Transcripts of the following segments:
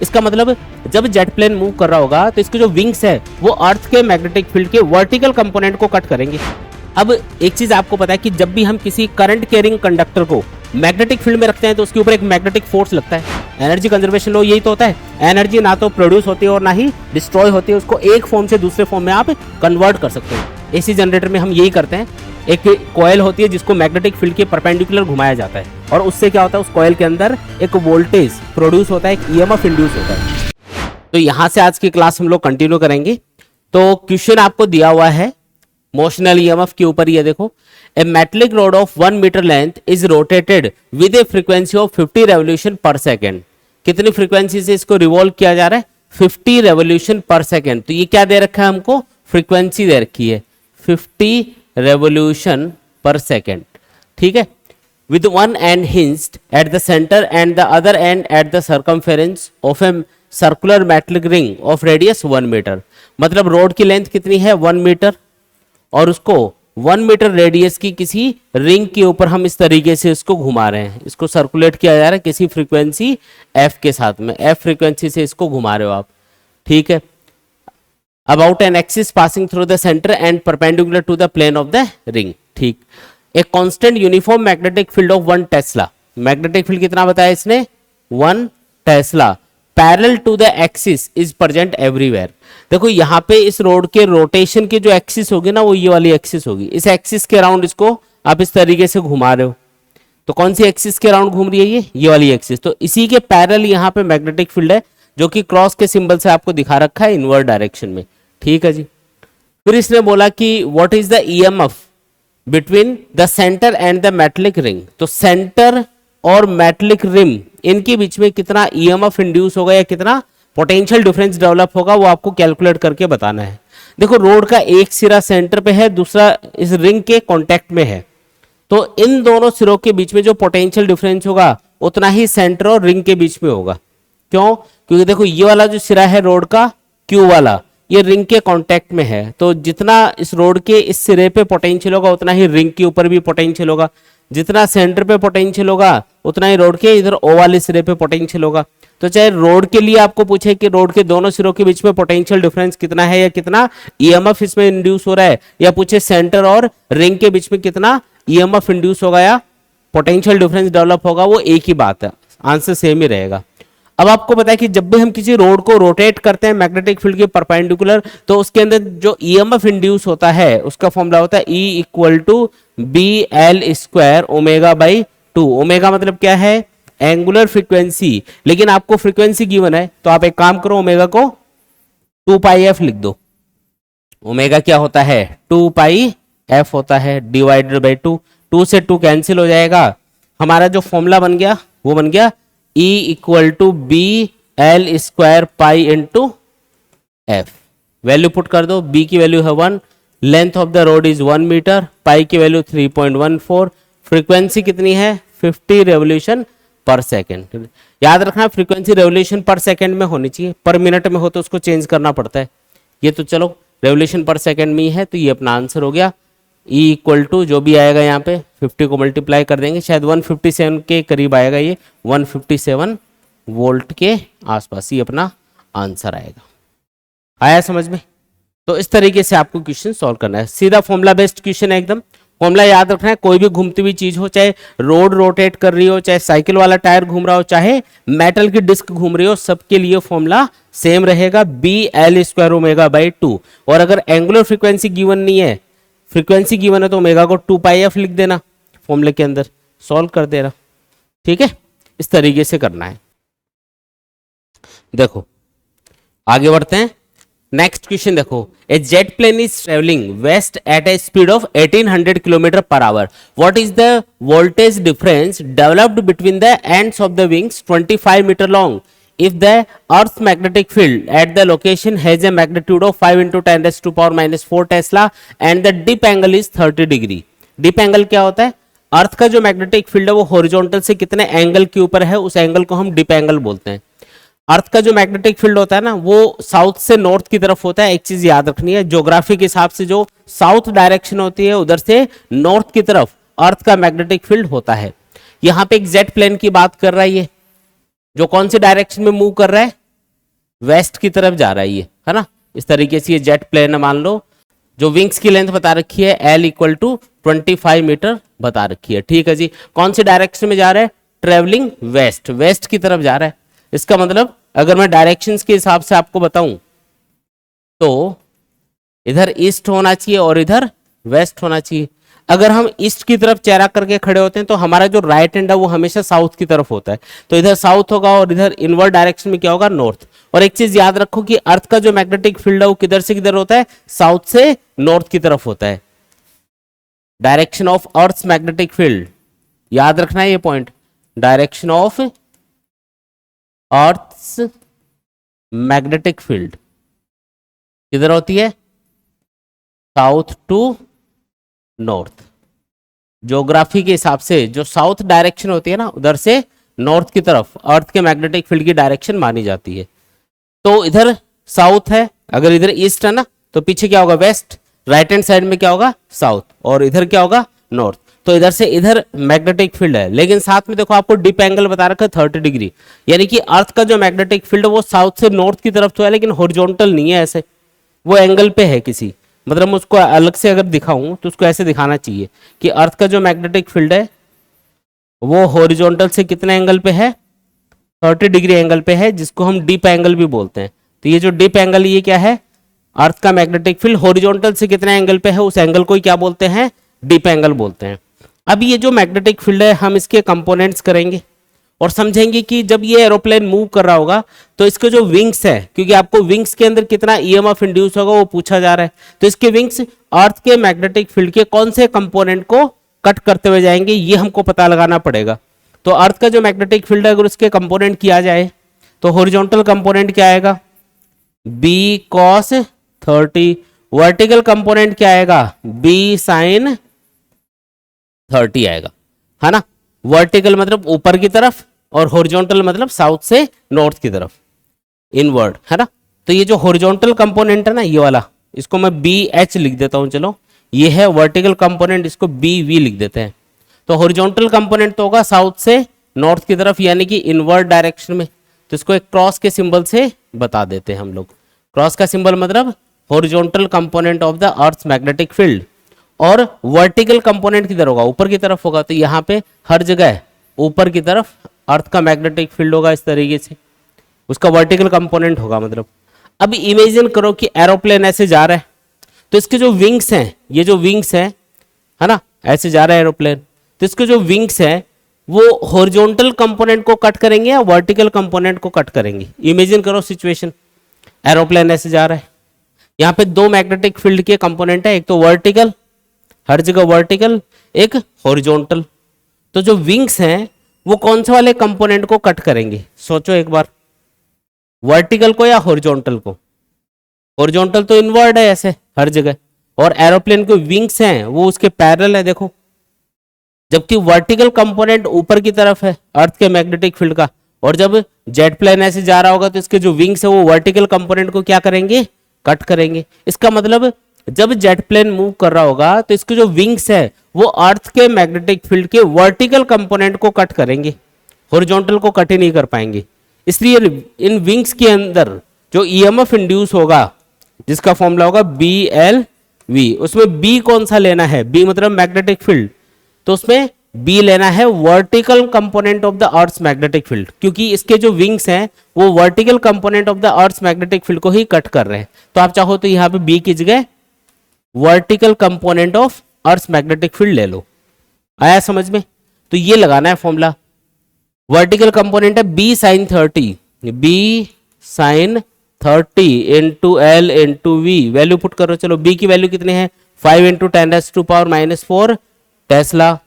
इसका मतलब जब जेट प्लेन मूव कर रहा होगा तो इसके जो विंग्स है वो अर्थ के मैग्नेटिक फील्ड के वर्टिकल कंपोनेंट को कट करेंगे। अब एक चीज आपको पता है कि जब भी हम किसी करंट कैरिंग कंडक्टर को मैग्नेटिक फील्ड में रखते हैं तो उसके ऊपर एक मैग्नेटिक फोर्स लगता है। एनर्जी कंजर्वेशन लॉ यही तो होता है, एनर्जी ना तो प्रोड्यूस होती है और ना ही डिस्ट्रॉय होती है, उसको एक फॉर्म से दूसरे फॉर्म में आप कन्वर्ट कर सकते हैं। एसी जनरेटर में हम यही करते हैं, एक कॉइल होती है जिसको मैग्नेटिक फील्ड के परपेंडिकुलर घुमाया जाता है और उससे क्या होता है, उस कॉइल के अंदर एक वोल्टेज प्रोड्यूस होता है, एक ईएमएफ इंड्यूस होता है। तो यहां से आज की क्लास हम लोग कंटिन्यू करेंगे। तो क्वेश्चन आपको दिया हुआ है मोशनल ईएमएफ के ऊपर, ये देखो, a metallic rod of 1 metre length is rotated with a frequency of 50 revolution per second. कितनी फ्रीक्वेंसी से इसको रिवॉल्व किया जा रहा है? 50 रेवोल्यूशन पर सेकेंड। तो ये क्या दे रखा है हमको? फ्रीक्वेंसी दे रखी है 50 रेवोल्यूशन पर सेकेंड, ठीक है। with one end hinged at the center and the other end at the circumference of a circular metallic ring of radius 1 metre. मतलब रोड की लेंथ कितनी है? 1 मीटर, और उसको 1 मीटर रेडियस की किसी रिंग के ऊपर हम इस तरीके से इसको घुमा रहे हैं, इसको सर्कुलेट किया जा रहा है किसी फ्रीक्वेंसी f के साथ में, f फ्रीक्वेंसी से इसको घुमा रहे हो आप, ठीक है। About an axis passing through the centre and perpendicular to the plane of the ring, ठीक। एक constant uniform magnetic field of 1 tesla, magnetic field कितना बताया इसने? 1 tesla, parallel to the axis is present everywhere. देखो यहाँ पे इस road के रोटेशन की जो एक्सिस होगी ना, वो ये वाली एक्सिस होगी। इस एक्सिस के अराउंड इसको आप इस तरीके से घुमा रहे हो, तो कौन सी एक्सिस के अराउंड घूम रही है? ये वाली एक्सिस। तो इसी के पैरेलल यहाँ पे मैग्नेटिक फील्ड है, जो कि क्रॉस के सिंबल से आपको दिखा रखा है इनवर्ड डायरेक्शन में, ठीक है जी। फिर इसने बोला कि what is the EMF between the centre and the metallic ring. तो सेंटर और मेटलिक रिम इनके बीच में कितना ईएमएफ इंड्यूस होगा या कितना पोटेंशियल डिफरेंस डेवलप होगा, वो आपको कैलकुलेट करके बताना है। देखो रोड का एक सिरा सेंटर पे है, दूसरा इस रिंग के कांटेक्ट में है, तो इन दोनों सिरों के बीच में जो पोटेंशियल डिफरेंस होगा उतना ही सेंटर और रिंग के बीच में होगा। क्यों? क्योंकि देखो ये वाला जो सिरा है रोड का, क्यू वाला, ये रिंग के कांटेक्ट में है, तो जितना इस रोड के इस सिरे पे पोटेंशियल होगा उतना ही रिंग के ऊपर भी पोटेंशियल होगा, जितना सेंटर पे पोटेंशियल होगा उतना ही रोड के इधर ओ वाले सिरे पे पोटेंशियल होगा। तो चाहे रोड के लिए आपको पूछे कि रोड के दोनों सिरों के बीच में पोटेंशियल डिफरेंस कितना है या कितना ईएमएफ इसमें इंड्यूस हो रहा है, या पूछे सेंटर और रिंग के बीच में कितना ईएमएफ इंड्यूस होगा या पोटेंशियल डिफरेंस डेवलप होगा, वो एक ही बात है, आंसर सेम ही रहेगा। अब आपको पता है कि जब भी हम किसी रोड को रोटेट करते हैं मैग्नेटिक फील्ड के परपेंडिकुलर, तो उसके अंदर जो ईएमएफ इंड्यूस होता है उसका फॉर्मूला होता है E equal to B L square omega by 2। Omega मतलब क्या है? एंगुलर फ्रीक्वेंसी, लेकिन आपको फ्रीक्वेंसी गिवन है तो आप एक काम करो, ओमेगा को 2 पाई एफ लिख दो। ओमेगा क्या होता है? 2 पाई एफ होता है डिवाइडेड बाई 2। 2 से 2 कैंसिल हो जाएगा, हमारा जो फॉर्मूला बन गया वो बन गया E equal to B L square pi into F. Value put कर दो, B की वैल्यू है 1, length of the rod is 1 metre, pi की वैल्यू 3.14, फ्रीक्वेंसी कितनी है? 50 रेवोल्यूशन पर सेकेंड। याद रखना फ्रीक्वेंसी रेवोल्यूशन पर सेकेंड में होनी चाहिए, पर मिनट में हो तो उसको चेंज करना पड़ता है। ये तो चलो रेवोल्यूशन पर सेकेंड में ही है, तो ये अपना आंसर हो गया। E इक्वल टू जो भी आएगा यहाँ पे 50 को मल्टीप्लाई कर देंगे, शायद 157 के करीब आएगा, ये 157 वोल्ट के आसपास ही अपना आंसर आएगा। आया समझ में? तो इस तरीके से आपको क्वेश्चन सॉल्व करना है, सीधा फॉर्मूला बेस्ड क्वेश्चन है एकदम। फॉर्मूला याद रखना है, कोई भी घूमती हुई चीज हो, चाहे रोड रोटेट कर रही हो, चाहे साइकिल वाला टायर घूम रहा हो, चाहे मेटल की डिस्क घूम रही हो, सबके लिए फॉर्मूला सेम रहेगा, B L square omega by 2। और अगर एंगुलर फ्रीक्वेंसी गिवन नहीं है, फ्रीक्वेंसी गिवन है, तो ओमेगा को 2 पाई एफ लिख देना फॉर्मूले के अंदर, सॉल्व कर देना, ठीक है। इस तरीके से करना है। देखो आगे बढ़ते हैं, नेक्स्ट क्वेश्चन देखो, a jet plane is travelling west at a speed of 1800 kilometre per hour. What is the voltage difference developed between the ends of the wings 25 metre long if the earth's magnetic field at the location has a magnitude of 5 into 10 raised to power minus 4 Tesla and the dip angle is 30 degree. dip angle क्या होता है? अर्थ का जो magnetic field है वो horizontal से कितने angle के ऊपर है, उस एंगल को हम डिप एंगल बोलते हैं। अर्थ का जो मैग्नेटिक फील्ड होता है ना, वो साउथ से नॉर्थ की तरफ होता है। एक चीज याद रखनी है, ज्योग्राफी के हिसाब से जो साउथ डायरेक्शन होती है उधर से नॉर्थ की तरफ अर्थ का मैग्नेटिक फील्ड होता है। यहाँ पे एक जेट प्लेन की बात कर रहा है, ये जो कौन सी डायरेक्शन में मूव कर रहा है? वेस्ट की तरफ जा रहा है ये, है ना। इस तरीके से ये जेट प्लेन है, मान लो जो विंग्स की लेंथ बता रखी है L इक्वल टू 25 मीटर बता रखी है, ठीक है जी। कौन सी डायरेक्शन में जा रहा है, ट्रेवलिंग वेस्ट, वेस्ट की तरफ जा रहा है। इसका मतलब अगर मैं डायरेक्शंस के हिसाब से आपको बताऊं तो इधर ईस्ट होना चाहिए और इधर वेस्ट होना चाहिए। अगर हम ईस्ट की तरफ चेहरा करके खड़े होते हैं तो हमारा जो राइट हैंड है वो हमेशा साउथ की तरफ होता है, तो इधर साउथ होगा और इधर इनवर्ड डायरेक्शन में क्या होगा, नॉर्थ। और एक चीज याद रखो कि अर्थ का जो मैग्नेटिक फील्ड है वो किधर से किधर होता है, साउथ से नॉर्थ की तरफ होता है। Direction of earth's magnetic field, याद रखना है ये point, direction of earth's magnetic field किधर होती है, साउथ टू नॉर्थ। ज्योग्राफी के हिसाब से जो साउथ डायरेक्शन होती है ना, उधर से नॉर्थ की तरफ अर्थ के मैग्नेटिक फील्ड की डायरेक्शन मानी जाती है। तो इधर साउथ है, अगर इधर ईस्ट है ना तो पीछे क्या होगा, वेस्ट, राइट हैंड साइड में क्या होगा, साउथ, और इधर क्या होगा, नॉर्थ। तो इधर से इधर मैग्नेटिक फील्ड है, लेकिन साथ में देखो आपको डिप एंगल बता रखा है 30 डिग्री, यानी कि अर्थ का जो मैग्नेटिक फील्ड है वो साउथ से नॉर्थ की तरफ तो है लेकिन हॉरिजॉन्टल नहीं है, ऐसे वो एंगल पे है किसी, मतलब मैं उसको अलग से अगर दिखाऊं तो उसको ऐसे दिखाना चाहिए कि अर्थ का जो मैग्नेटिक फील्ड है वो हॉरिजॉन्टल से कितने एंगल पे है, 30 डिग्री एंगल पे है, जिसको हम डीप एंगल भी बोलते हैं। तो ये जो डीप एंगल ये क्या है, अर्थ का मैग्नेटिक फील्ड हॉरिजॉन्टल से कितने एंगल पे है, उस एंगल को ही क्या बोलते हैं, डीप एंगल बोलते हैं। अब ये जो मैग्नेटिक फील्ड है हम इसके कंपोनेंट्स करेंगे और समझेंगे कि जब ये एरोप्लेन मूव कर रहा होगा तो इसके जो विंग्स है, क्योंकि आपको विंग्स के अंदर कितना ईएमएफ इंड्यूस होगा वो पूछा जा रहा है, तो इसके विंग्स अर्थ के मैग्नेटिक फील्ड के कौन से कंपोनेंट को कट करते हुए जाएंगे ये हमको पता लगाना पड़ेगा। तो अर्थ का जो मैग्नेटिक फील्ड है अगर उसके कंपोनेंट किया जाए तो हॉरिजॉन्टल कंपोनेंट क्या आएगा, B cos 30, वर्टिकल कंपोनेंट क्या आएगा, B sin 30 आएगा, है ना। वर्टिकल मतलब ऊपर की तरफ और हॉरिजॉन्टल मतलब साउथ से नॉर्थ की तरफ, इनवर्ड, है ना। तो ये जो हॉरिजॉन्टल कंपोनेंट है ना ये वाला, इसको मैं BH लिख देता हूं, चलो ये है वर्टिकल कंपोनेंट, इसको BV लिख देते हैं। तो हॉरिजॉन्टल कंपोनेंट तो होगा साउथ से नॉर्थ की तरफ यानी कि इनवर्ड डायरेक्शन में, तो इसको एक क्रॉस के सिंबल से बता देते हैं हम लोग। क्रॉस का सिंबल मतलब horizontal component of the earth magnetic field, और वर्टिकल कंपोनेंट किधर होगा, ऊपर की तरफ होगा। तो यहाँ पे हर जगह ऊपर की तरफ अर्थ का मैग्नेटिक फील्ड होगा इस तरीके से, उसका वर्टिकल कंपोनेंट होगा मतलब। अब इमेजिन करो कि एरोप्लेन ऐसे जा रहा है तो इसके जो विंग्स हैं, ये जो विंग्स हैं, है ना, ऐसे जा रहा है एरोप्लेन, तो इसके जो विंग्स हैं वो हॉरिजॉन्टल कंपोनेंट को कट करेंगे या वर्टिकल कंपोनेंट को कट करेंगे। इमेजिन करो सिचुएशन, एरोप्लेन ऐसे जा रहा है, यहाँ पे दो मैग्नेटिक फील्ड के कंपोनेंट है, एक तो वर्टिकल, हर जगह वर्टिकल, एक हॉरिजॉन्टल। तो जो विंग्स हैं वो कौन से वाले कंपोनेंट को कट करेंगे, सोचो एक बार, वर्टिकल को या हॉरिजॉन्टल को। हॉरिजॉन्टल तो इनवर्ड है ऐसे हर जगह, और एरोप्लेन के विंग्स हैं वो उसके पैरेलल है देखो, जबकि वर्टिकल कंपोनेंट ऊपर की तरफ है अर्थ के मैग्नेटिक फील्ड का, और जब जेट प्लेन ऐसे जा रहा होगा तो इसके जो विंग्स है वो वर्टिकल कंपोनेंट को क्या करेंगे, कट करेंगे। इसका मतलब जब जेट प्लेन मूव कर रहा होगा तो इसके जो विंग्स है वो अर्थ के मैग्नेटिक फील्ड के वर्टिकल कंपोनेंट को कट करेंगे, हॉरिजॉन्टल को कट ही नहीं कर पाएंगे। इसलिए इन विंग्स के अंदर जो ईएमएफ इंड्यूस होगा जिसका फॉर्मूला होगा BLV, उसमें B कौन सा लेना है, B मतलब मैग्नेटिक फील्ड, तो उसमें B लेना है vertical component of the earth magnetic field, क्योंकि इसके जो विंग्स हैं वो vertical component of the earth magnetic field को ही कट कर रहे हैं। तो आप चाहो तो यहाँ पे B की जगह vertical component of earth magnetic field ले लो। आया समझ में? तो ये लगाना है फॉर्मूला। वर्टिकल कंपोनेंट है B sin 30, B sin 30 into L into V, value put करो। चलो B की वैल्यू कितनी है, 5 इंटू 10⁻⁻⁴ टेस्ला।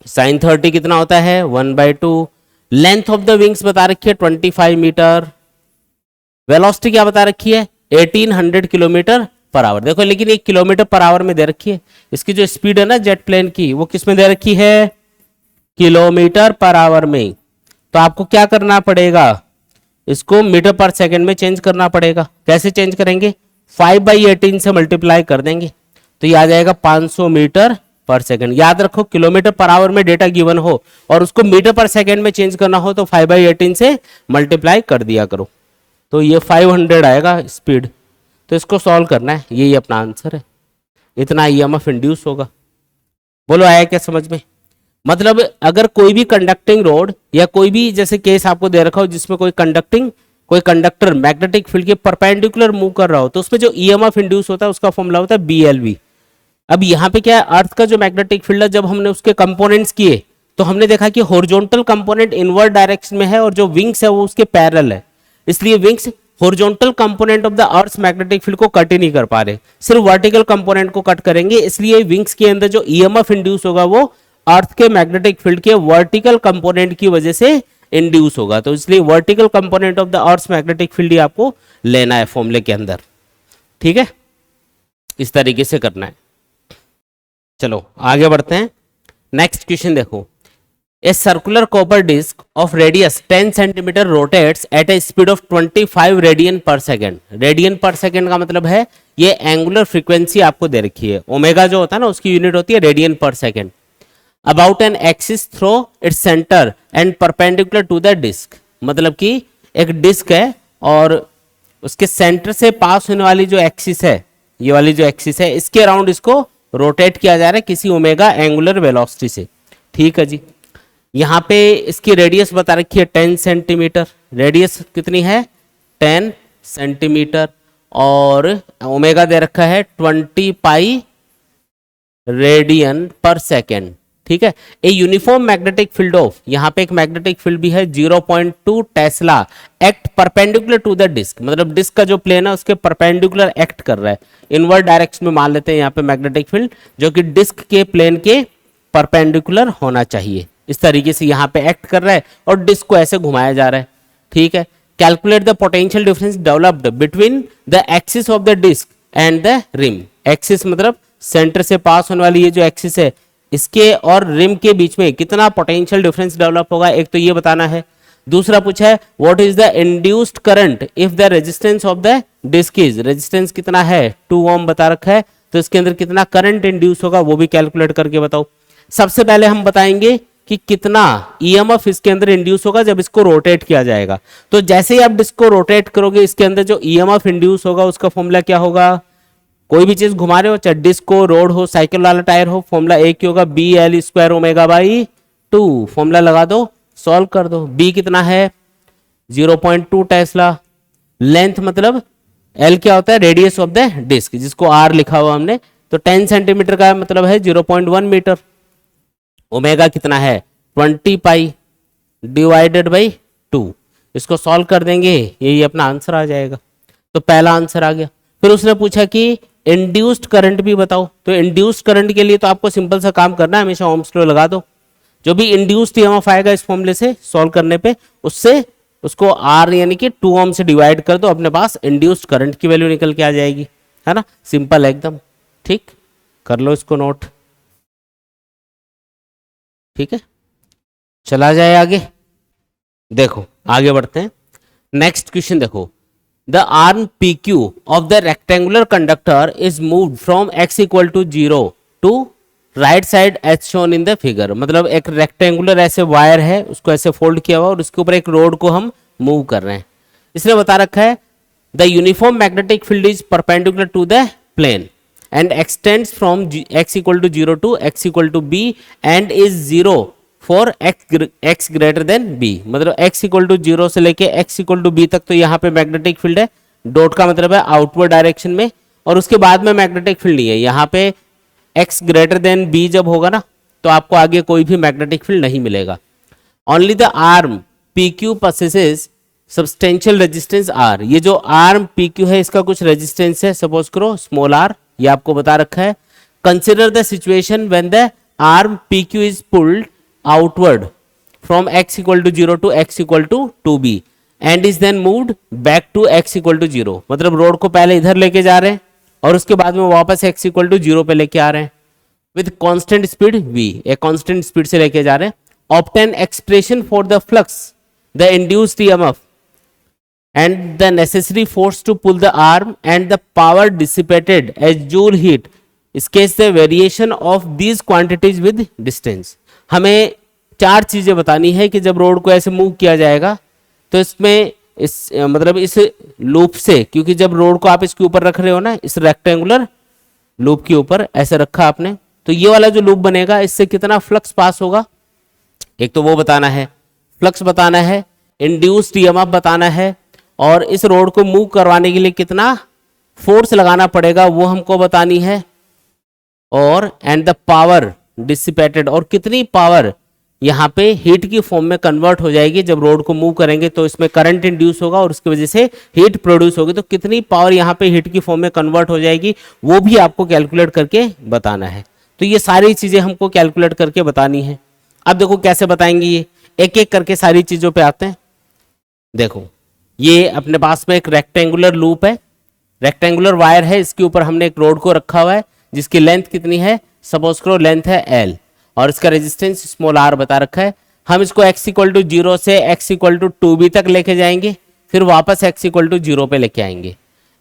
साइन 30 कितना होता है, 1/2। लेंथ ऑफ द विंग्स बता रखी है 25 मीटर। वेलोसिटी क्या बता रखी है, 1800 किलोमीटर पर आवर। देखो लेकिन 1 किलोमीटर पर आवर में दे रखी है, इसकी जो स्पीड है ना जेट प्लेन की वो किस में दे रखी है, किलोमीटर पर आवर में। तो आपको क्या करना पड़ेगा, इसको मीटर पर सेकंड में चेंज करना पड़ेगा। कैसे चेंज करेंगे, 5/18 से मल्टीप्लाई कर देंगे तो ये आ जाएगा 500 मीटर पर सेकंड। याद रखो किलोमीटर पर आवर में डेटा गिवन हो और उसको मीटर पर सेकंड में चेंज करना हो तो 5/18 से मल्टीप्लाई कर दिया करो। तो ये 500 आएगा स्पीड। तो इसको सॉल्व करना है, यही अपना आंसर है, इतना ईएमएफ इंड्यूस होगा। बोलो आया क्या समझ में? मतलब अगर कोई भी कंडक्टिंग रोड या कोई भी जैसे केस आपको दे रखा हो जिसमें कोई कंडक्टर मैग्नेटिक फील्ड के परपेंडिकुलर मूव कर रहा हो, तो उसमें जो ईएमएफ इंड्यूस होता है उसका फॉर्मूला होता है BLV। अब यहाँ पे क्या है, अर्थ का जो मैग्नेटिक फील्ड है, जब हमने उसके कंपोनेंट्स किए तो हमने देखा कि हॉरिजॉन्टल कंपोनेंट इनवर्ड डायरेक्शन में है और जो विंग्स है वो उसके पैरेलल है, इसलिए wings horizontal component of the earth magnetic field को कट ही नहीं कर पा रहे, सिर्फ वर्टिकल कंपोनेंट को कट करेंगे, इसलिए विंग्स के अंदर जो ईएमएफ इंड्यूस होगा वो अर्थ के मैग्नेटिक फील्ड के वर्टिकल कंपोनेंट की वजह से इंड्यूस होगा। तो इसलिए vertical component of the earth magnetic field ही आपको लेना है फॉर्मूले के अंदर, ठीक है, इस तरीके से करना है। चलो आगे बढ़ते हैं, नेक्स्ट क्वेश्चन देखो। A circular copper disc of radius 10 cm rotates at a speed of 25 radian per second. Radian per second का मतलब है ये एंगुलर फ्रीक्वेंसी आपको दे रखी है, ओमेगा जो होता है ना उसकी यूनिट होती है radian per second. About an axis through its centre and perpendicular to the disc, मतलब कि एक डिस्क है और उसके सेंटर से पास होने वाली जो एक्सिस है, ये वाली जो एक्सिस है, इसके अराउंड इसको रोटेट किया जा रहा है किसी ओमेगा एंगुलर वेलोसिटी से, ठीक है जी। यहाँ पे इसकी रेडियस बता रखी है 10 सेंटीमीटर, रेडियस कितनी है 10 सेंटीमीटर, और ओमेगा दे रखा है 20 पाई रेडियन पर सेकेंड, ठीक है। A uniform magnetic field of, यहाँ पे एक मैग्नेटिक फील्ड भी है 0.2 tesla act perpendicular to the disc, मतलब डिस्क का जो प्लेन है उसके परपेंडिकुलर एक्ट कर रहा है, इनवर्ड डायरेक्शन में मान लेते हैं यहाँ पे मैग्नेटिक फील्ड, जो कि डिस्क के प्लेन के परपेंडिकुलर होना चाहिए, इस तरीके से यहाँ पे एक्ट कर रहा है और डिस्क को ऐसे घुमाया जा रहा है, ठीक है। Calculate the potential difference developed between the axis of the disc and the rim. Axis मतलब सेंटर से पास होने वाली ये जो एक्सिस है, इसके और रिम के बीच में कितना पोटेंशियल डिफरेंस डेवलप होगा, एक तो ये बताना है। दूसरा पूछा है what is the induced current if the resistance of the disc is, resistance कितना है 2 ओम बता रखा है, तो इसके अंदर कितना करंट इंड्यूस होगा वो भी कैलकुलेट करके बताओ। सबसे पहले हम बताएंगे कि कितना ईएमएफ इसके अंदर इंड्यूस होगा जब इसको रोटेट किया जाएगा। तो जैसे ही आप डिस्क को रोटेट करोगे इसके अंदर जो ईएमएफ इंड्यूस होगा उसका फॉर्मूला क्या होगा, कोई भी चीज घुमा रहे हो, चाहे डिस्क हो, रोड हो, साइकिल वाला टायर हो, फॉर्मूला एक ही होगा BL square omega by 2, formula लगा दो, सॉल्व कर दो। B कितना है 0.2 टेस्ला, लेंथ मतलब L क्या होता है रेडियस ऑफ द डिस्क, जिसको R लिखा हुआ हमने, तो 10 सेंटीमीटर का मतलब है 0.1 मीटर, ओमेगा कितना है 20 पाई डिवाइडेड बाई 2, इसको सॉल्व कर देंगे यही अपना आंसर आ जाएगा। तो पहला आंसर आ गया। फिर उसने पूछा कि इंड्यूस्ड करंट भी बताओ, तो इंड्यूस्ड करंट के लिए तो आपको सिंपल सा काम करना है, हमेशा ओम्स लॉ लगा दो, जो भी इंड्यूस्ड ईएमएफ आएगा इस फॉर्मूले से सॉल्व करने पे, उससे उसको R यानी कि 2 ओम से डिवाइड कर दो, अपने पास इंड्यूस्ड करंट की वैल्यू निकल के आ जाएगी, है ना, सिंपल एकदम, ठीक, कर लो इसको नोट, ठीक है। चला जाए आगे, देखो आगे बढ़ते हैं, नेक्स्ट क्वेश्चन देखो। The arm PQ of the rectangular conductor is moved from x equal to 0 to right side as shown in the figure, मतलब एक रेक्टेंगुलर ऐसे वायर है उसको ऐसे फोल्ड किया हुआ और उसके ऊपर एक रोड को हम मूव कर रहे हैं। इसने बता रखा है the uniform magnetic field is perpendicular to the plane and extends from x equal to 0 to x equal to b and is 0 for x greater than b, मतलब x equal to 0 से लेके x equal to b तक तो यहाँ पे magnetic field है, dot का मतलब है आउटवर्ड डायरेक्शन में, और उसके बाद में मैग्नेटिक फील्ड नहीं है। यहाँ पे x ग्रेटर देन b जब होगा ना तो आपको आगे कोई भी मैग्नेटिक फील्ड नहीं मिलेगा। Only the arm PQ possesses substantial resistance R, ये जो आर्म PQ है इसका कुछ रेजिस्टेंस है, सपोज करो स्मॉल r, ये आपको बता रखा है। Consider the situation when the arm PQ is pulled outward from x equal to 0 to x equal to 2b and is then moved back to x equal to 0, मतलब road को पहले इधर लेके जा रहे हैं और उसके बाद में वापस x इक्वल टू 0 पे लेके आ रहे हैं विद कांस्टेंट स्पीड v, एक कांस्टेंट स्पीड से लेके जा रहे हैं। Obtain expression for the flux, the induced EMF and the necessary force to pull the arm and the power dissipated as joule heat, sketch the variation of these quantities with distance। हमें 4 चीजें बतानी है कि जब road को ऐसे move किया जाएगा तो इसमें मतलब इस लूप से, क्योंकि जब रोड को आप इसके ऊपर रख रहे हो ना, इस रेक्टेंगुलर लूप के ऊपर ऐसे रखा आपने, तो ये वाला जो लूप बनेगा इससे कितना फ्लक्स पास होगा, एक तो वो बताना है, फ्लक्स बताना है, इंड्यूस्ड ईएमएफ बताना है, और इस रोड को मूव करवाने के लिए कितना फोर्स लगाना पड़ेगा वो हमको बतानी है, और एंड द पावर डिसिपेटेड, और कितनी पावर यहाँ पे हीट की फॉर्म में कन्वर्ट हो जाएगी जब रोड को मूव करेंगे, तो इसमें करंट इंड्यूस होगा और उसकी वजह से हीट प्रोड्यूस होगी, तो कितनी पावर यहाँ पे हीट की फॉर्म में कन्वर्ट हो जाएगी वो भी आपको कैलकुलेट करके बताना है। तो ये सारी चीजें हमको कैलकुलेट करके बतानी है। अब देखो कैसे बताएंगे, ये एक एक करके सारी चीजों पे आते हैं। देखो ये अपने पास में एक रेक्टेंगुलर लूप है, रेक्टेंगुलर वायर है, इसके ऊपर हमने एक रोड को रखा हुआ है जिसकी लेंथ कितनी है, सपोज करो लेंथ है L, और इसका रेजिस्टेंस स्मॉल r बता रखा है। हम इसको x इक्वल टू 0 से x इक्वल टू 2b तक लेके जाएंगे, फिर वापस x इक्वल टू 0 पे लेके आएंगे।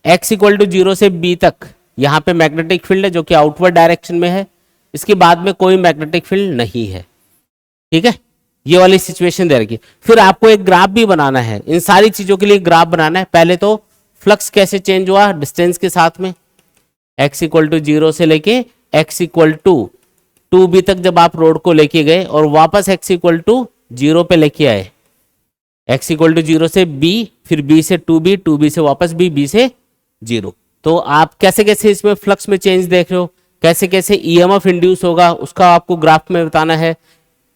x इक्वल टू 0 से b तक यहाँ पे मैग्नेटिक फील्ड है जो कि आउटवर्ड डायरेक्शन में है, इसके बाद में कोई मैग्नेटिक फील्ड नहीं है, ठीक है, ये वाली सिचुएशन दे रखी। फिर आपको एक ग्राफ भी बनाना है, इन सारी चीजों के लिए ग्राफ बनाना है। पहले तो फ्लक्स कैसे चेंज हुआ डिस्टेंस के साथ में, x इक्वल टू 0 से लेके x इक्वल टू 2b तक जब आप रोड को लेके गए और वापस x इक्वल टू 0 पे लेके आए, x इक्वल टू 0 से b, फिर b से 2b, 2b से वापस b, b से 0, तो आप कैसे कैसे इसमें फ्लक्स में चेंज देख रहे हो, कैसे कैसे ईएमएफ इंड्यूस होगा उसका आपको ग्राफ में बताना है,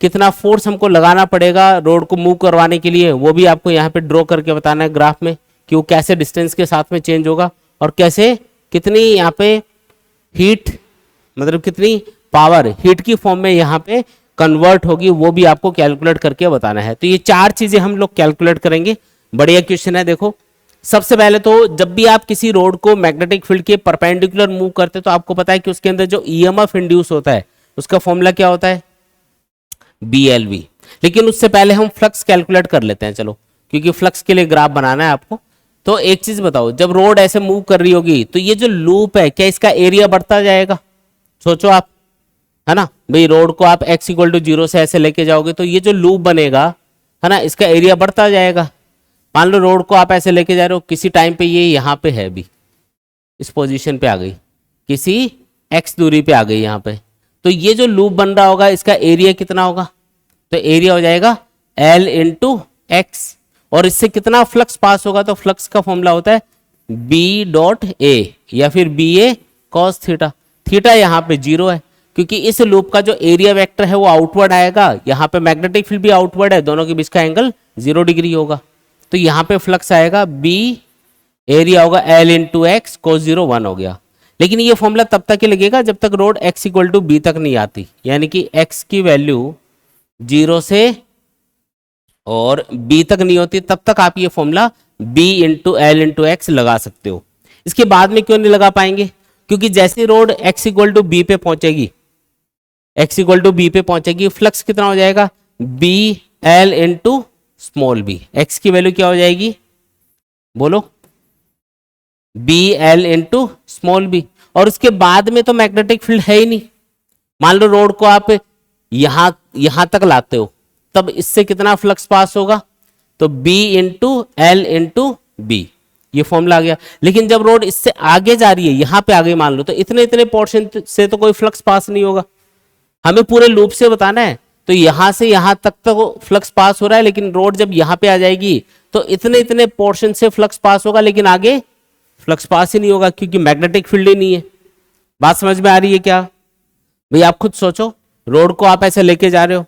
कितना फोर्स हमको लगाना पड़ेगा रोड को मूव करवाने के लिए वो भी आपको यहाँ पे ड्रॉ करके बताना है ग्राफ में, कि वो कैसे डिस्टेंस के साथ में चेंज होगा, और कैसे कितनी यहाँ पे हीट, मतलब कितनी पावर हीट की फॉर्म में यहाँ पे कन्वर्ट होगी वो भी आपको कैलकुलेट करके बताना है। तो ये चार चीजें हम लोग कैलकुलेट करेंगे। बढ़िया क्वेश्चन है। देखो सबसे पहले तो जब भी आप किसी रोड को मैग्नेटिक फील्ड के परपेंडिकुलर मूव करते हैं तो आपको पता है कि उसके अंदर जो ईएमएफ इंड्यूस होता है उसका फॉर्मूला क्या होता है, BLV। लेकिन उससे पहले हम फ्लक्स कैलकुलेट कर लेते हैं, चलो, क्योंकि फ्लक्स के लिए ग्राफ बनाना है आपको। तो एक चीज बताओ, जब रोड ऐसे मूव कर रही होगी तो ये जो लूप है क्या इसका एरिया बढ़ता जाएगा, सोचो आप, है ना भाई, रोड को आप x इक्वल टू 0 से ऐसे लेके जाओगे तो ये जो लूप बनेगा है ना इसका एरिया बढ़ता जाएगा। मान लो रोड को आप ऐसे लेके जा रहे हो, किसी टाइम पे ये यहाँ पे है, भी इस पोजीशन पे आ गई, किसी x दूरी पे आ गई यहाँ पे, तो ये जो लूप बन रहा होगा इसका एरिया कितना होगा, तो एरिया हो जाएगा L इंटू एक्स, और इससे कितना फ्लक्स पास होगा, तो फ्लक्स का फॉर्मूला होता है B डॉट A या फिर BA कॉस थीटा। थीटा यहाँ पे 0 है क्योंकि इस लूप का जो एरिया वेक्टर है वो आउटवर्ड आएगा, यहाँ पे मैग्नेटिक फील्ड भी आउटवर्ड है, दोनों के बीच का एंगल 0 डिग्री होगा, तो यहाँ पे फ्लक्स आएगा B, एरिया होगा L इंटू एक्स, कोस 0 1 हो गया। लेकिन ये फॉर्मूला तब तक ही लगेगा जब तक rod x equal to b तक नहीं आती, यानी कि x की वैल्यू 0 से और b तक नहीं होती, तब तक आप ये formula b into L into x लगा सकते हो। इसके बाद में क्यों नहीं लगा पाएंगे, क्योंकि जैसे rod x equal to b पे पहुंचेगी, x इक्वल टू b पे पहुंचेगी, फ्लक्स कितना हो जाएगा b L into small b, x की वैल्यू क्या हो जाएगी बोलो, B L into small B, और उसके बाद में तो मैग्नेटिक फील्ड है ही नहीं। मान लो रोड को आप यहां तक लाते हो, तब इससे कितना फ्लक्स पास होगा, तो B into L into B, ये फॉर्मूला आ गया। लेकिन जब रोड इससे आगे जा रही है, यहां पे आ गई मान लो, तो इतने इतने पोर्शन से तो कोई फ्लक्स पास नहीं होगा, हमें पूरे लूप से बताना है, तो यहां से यहां तक तो फ्लक्स पास हो रहा है, लेकिन रोड जब यहां पे आ जाएगी तो इतने इतने पोर्शन से फ्लक्स पास होगा, लेकिन आगे फ्लक्स पास ही नहीं होगा क्योंकि मैग्नेटिक फील्ड ही नहीं है। बात समझ में आ रही है क्या भाई, आप खुद सोचो, रोड को आप ऐसे लेके जा रहे हो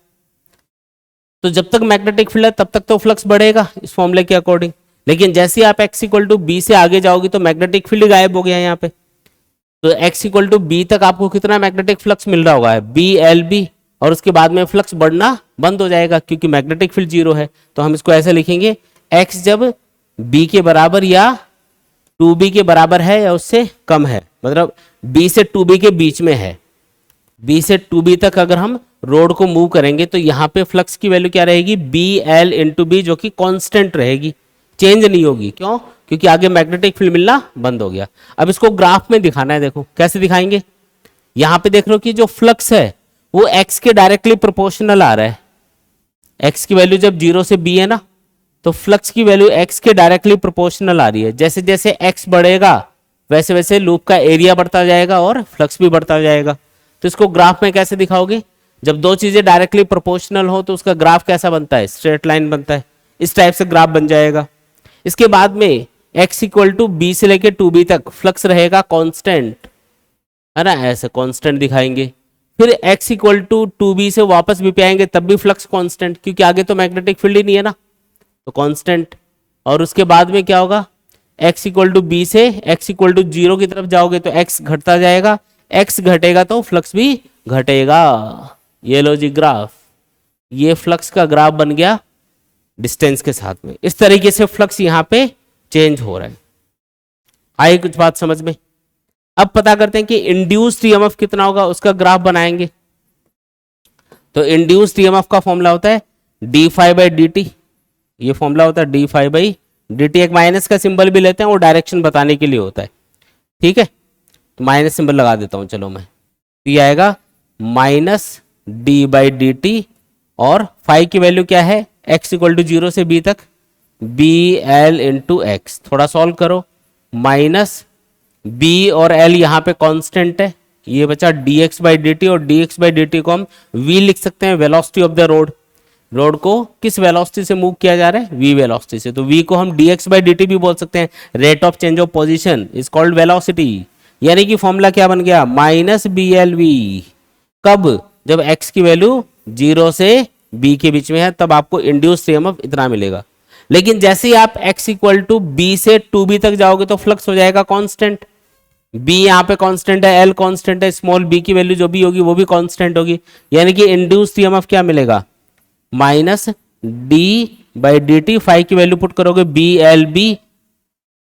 तो जब तक मैग्नेटिक फील्ड है तब तक तो फ्लक्स बढ़ेगा इस फॉर्मूले के अकॉर्डिंग, लेकिन जैसे आप x इक्वल टू बी से आगे जाओगी तो मैग्नेटिक फील्ड गायब हो गया यहाँ पे, तो x इक्वल टू बी तक आपको कितना मैग्नेटिक फ्लक्स मिल रहा होगा, बी एल बी, और उसके बाद में फ्लक्स बढ़ना बंद हो जाएगा क्योंकि मैग्नेटिक फील्ड 0 है। तो हम इसको ऐसे लिखेंगे, x जब b के बराबर या 2b के बराबर है या उससे कम है, मतलब b से 2b के बीच में है, b से 2b तक अगर हम रोड को मूव करेंगे तो यहाँ पे फ्लक्स की वैल्यू क्या रहेगी, बी एल इंटू बी, जो कि कांस्टेंट रहेगी, चेंज नहीं होगी। क्यों, क्योंकि आगे मैग्नेटिक फील्ड मिलना बंद हो गया। अब इसको ग्राफ में दिखाना है, देखो कैसे दिखाएंगे। यहाँ पे देख रहे हो कि जो फ्लक्स है वो x के डायरेक्टली प्रोपोर्शनल आ रहा है, x की वैल्यू जब 0 से b है ना, तो फ्लक्स की वैल्यू x के डायरेक्टली प्रोपोर्शनल आ रही है। जैसे जैसे x बढ़ेगा वैसे वैसे लूप का एरिया बढ़ता जाएगा और फ्लक्स भी बढ़ता जाएगा। तो इसको ग्राफ में कैसे दिखाओगे? जब दो चीजें डायरेक्टली प्रोपोर्शनल हो तो उसका ग्राफ कैसा बनता है? स्ट्रेट लाइन बनता है। इस टाइप से ग्राफ बन जाएगा। इसके बाद में x इक्वल टू बी से लेके 2b तक फ्लक्स रहेगा कांस्टेंट, है ना, ऐसे कांस्टेंट दिखाएंगे। फिर x इक्वल टू 2b से वापस भी पे आएंगे तब भी फ्लक्स कांस्टेंट, क्योंकि आगे तो मैग्नेटिक फील्ड ही नहीं है ना, तो कांस्टेंट। और उसके बाद में क्या होगा? x इक्वल टू बी से x इक्वल टू 0 की तरफ जाओगे तो x घटता जाएगा, x घटेगा तो फ्लक्स भी घटेगा। ये लो जी ग्राफ, ये फ्लक्स का ग्राफ बन गया डिस्टेंस के साथ में। इस तरीके से फ्लक्स यहां पे चेंज हो रहा है। आई कुछ बात समझ में? अब पता करते हैं कि इंड्यूस्ड ईएमएफ कितना होगा, उसका ग्राफ बनाएंगे। तो इंड्यूस्ड ईएमएफ का फॉर्मूला होता है D phi by D T. ये फॉर्मूला होता है D phi by D T. एक माइनस का सिंबल भी लेते हैं, वो डायरेक्शन बताने के लिए होता है, ठीक है। तो माइनस सिंबल लगा देता हूं, चलो मैं। ये आएगा minus D by D T, और फाई की वैल्यू क्या है? x इक्वल टू 0 से b तक बी एल इंटू एक्स। थोड़ा सॉल्व करो। माइनस b और l यहाँ पे कांस्टेंट है, ये बचा dx बाई डी टी, और dx बाई डी टी को हम v लिख सकते हैं, velocity of the road. Road को किस वेलोसिटी से मूव किया जा रहा है? v वेलोसिटी से। तो v को हम dx बाई डी टी भी बोल सकते हैं। Rate of change of position is called velocity. यानी कि फॉर्मूला क्या बन गया? Minus B L V. कब? जब x की वैल्यू 0 से b के बीच में है, तब आपको इंड्यूस्ड ईएमएफ इतना मिलेगा। लेकिन जैसे ही आप x इक्वल टू बी से 2b तक जाओगे तो फ्लक्स हो जाएगा कांस्टेंट। b यहाँ पे कांस्टेंट है, l कांस्टेंट है, स्मॉल b की वैल्यू जो भी होगी वो भी कांस्टेंट होगी। यानी कि इंड्यूस्ड ईएमएफ क्या मिलेगा? Minus D by D T. Phi की वैल्यू पुट करोगे बी एल बी,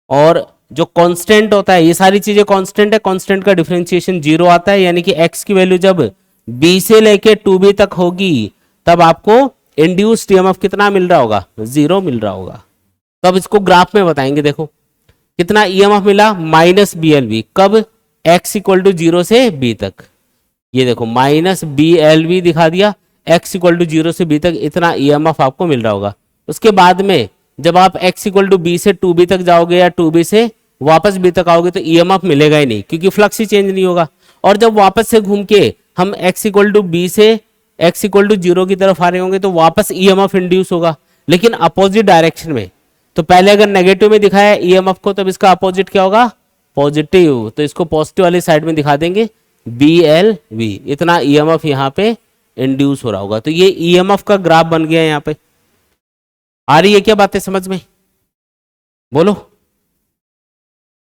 और जो कांस्टेंट होता है, ये सारी चीजें कांस्टेंट है, कांस्टेंट का डिफरेंशिएशन 0 आता है। यानी कि x की वैल्यू जब b से लेके 2b तक होगी तब आपको इंड्यूस्ड ईएमएफ कितना मिल रहा होगा? 0 मिल रहा होगा। तो अब इसको ग्राफ में बताएंगे। देखो कितना ईएमएफ मिला? Minus B L V. कब? x इक्वल टू 0 से b तक। ये देखो माइनस बी एल वी दिखा दिया, x इक्वल टू 0 से b तक इतना ईएमएफ आपको मिल रहा होगा। उसके बाद में जब आप x इक्वल टू b से 2b तक जाओगे या 2b से वापस b तक आओगे तो ईएमएफ मिलेगा ही नहीं, क्योंकि फ्लक्स ही चेंज नहीं होगा। और जब वापस से घूम के हम x इक्वल टू b से x इक्वल टू 0 की तरफ आ रहे होंगे तो वापस ईएमएफ इंड्यूस होगा, लेकिन अपोजिट डायरेक्शन में। तो पहले अगर नेगेटिव में दिखाया ईएमएफ को, तब इसका अपोजिट क्या होगा? पॉजिटिव। तो इसको पॉजिटिव वाली साइड में दिखा देंगे, बी एल वी। इतना ईएमएफ यहाँ पे इंड्यूस हो रहा होगा। तो ये ईएमएफ का ग्राफ बन गया यहाँ पे। आ रही है क्या बातें समझ में? बोलो।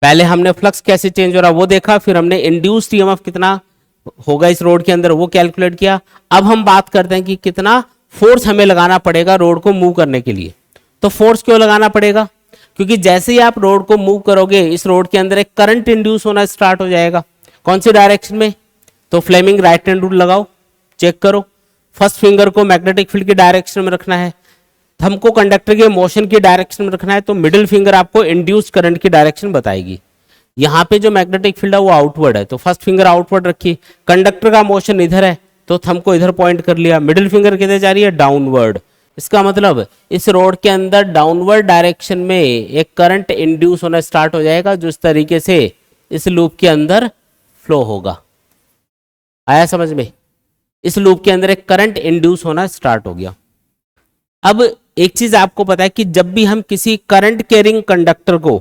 पहले हमने फ्लक्स कैसे चेंज हो रहा वो देखा, फिर हमने इंड्यूस्ड ईएमएफ कितना होगा इस रोड के अंदर वो कैलकुलेट किया। अब हम बात करते हैं कि कितना फोर्स हमें लगाना पड़ेगा रोड को मूव करने के लिए। तो फोर्स क्यों लगाना पड़ेगा? क्योंकि जैसे ही आप रोड को मूव करोगे इस रोड के अंदर एक करंट इंड्यूस होना स्टार्ट हो जाएगा। कौन सी डायरेक्शन में? तो फ्लेमिंग राइट हैंड रूल लगाओ, चेक करो। फर्स्ट फिंगर को मैग्नेटिक फील्ड की डायरेक्शन में रखना है, थंब को कंडक्टर के मोशन की डायरेक्शन में रखना है, तो मिडिल फिंगर आपको इंड्यूस्ड करंट की डायरेक्शन बताएगी। यहाँ पे जो मैग्नेटिक फील्ड है वो आउटवर्ड है, तो फर्स्ट फिंगर आउटवर्ड रखी। कंडक्टर का मोशन इधर है तो थंब को इधर पॉइंट कर लिया। मिडिल फिंगर किधर जा रही है? डाउनवर्ड। इसका मतलब इस रोड के अंदर डाउनवर्ड डायरेक्शन में एक करंट इंड्यूस होना स्टार्ट हो जाएगा, जो इस तरीके से इस लूप के अंदर फ्लो होगा। आया समझ में? इस लूप के अंदर एक करंट इंड्यूस होना स्टार्ट हो गया। अब एक चीज आपको पता है कि जब भी हम किसी करंट कैरिंग कंडक्टर को,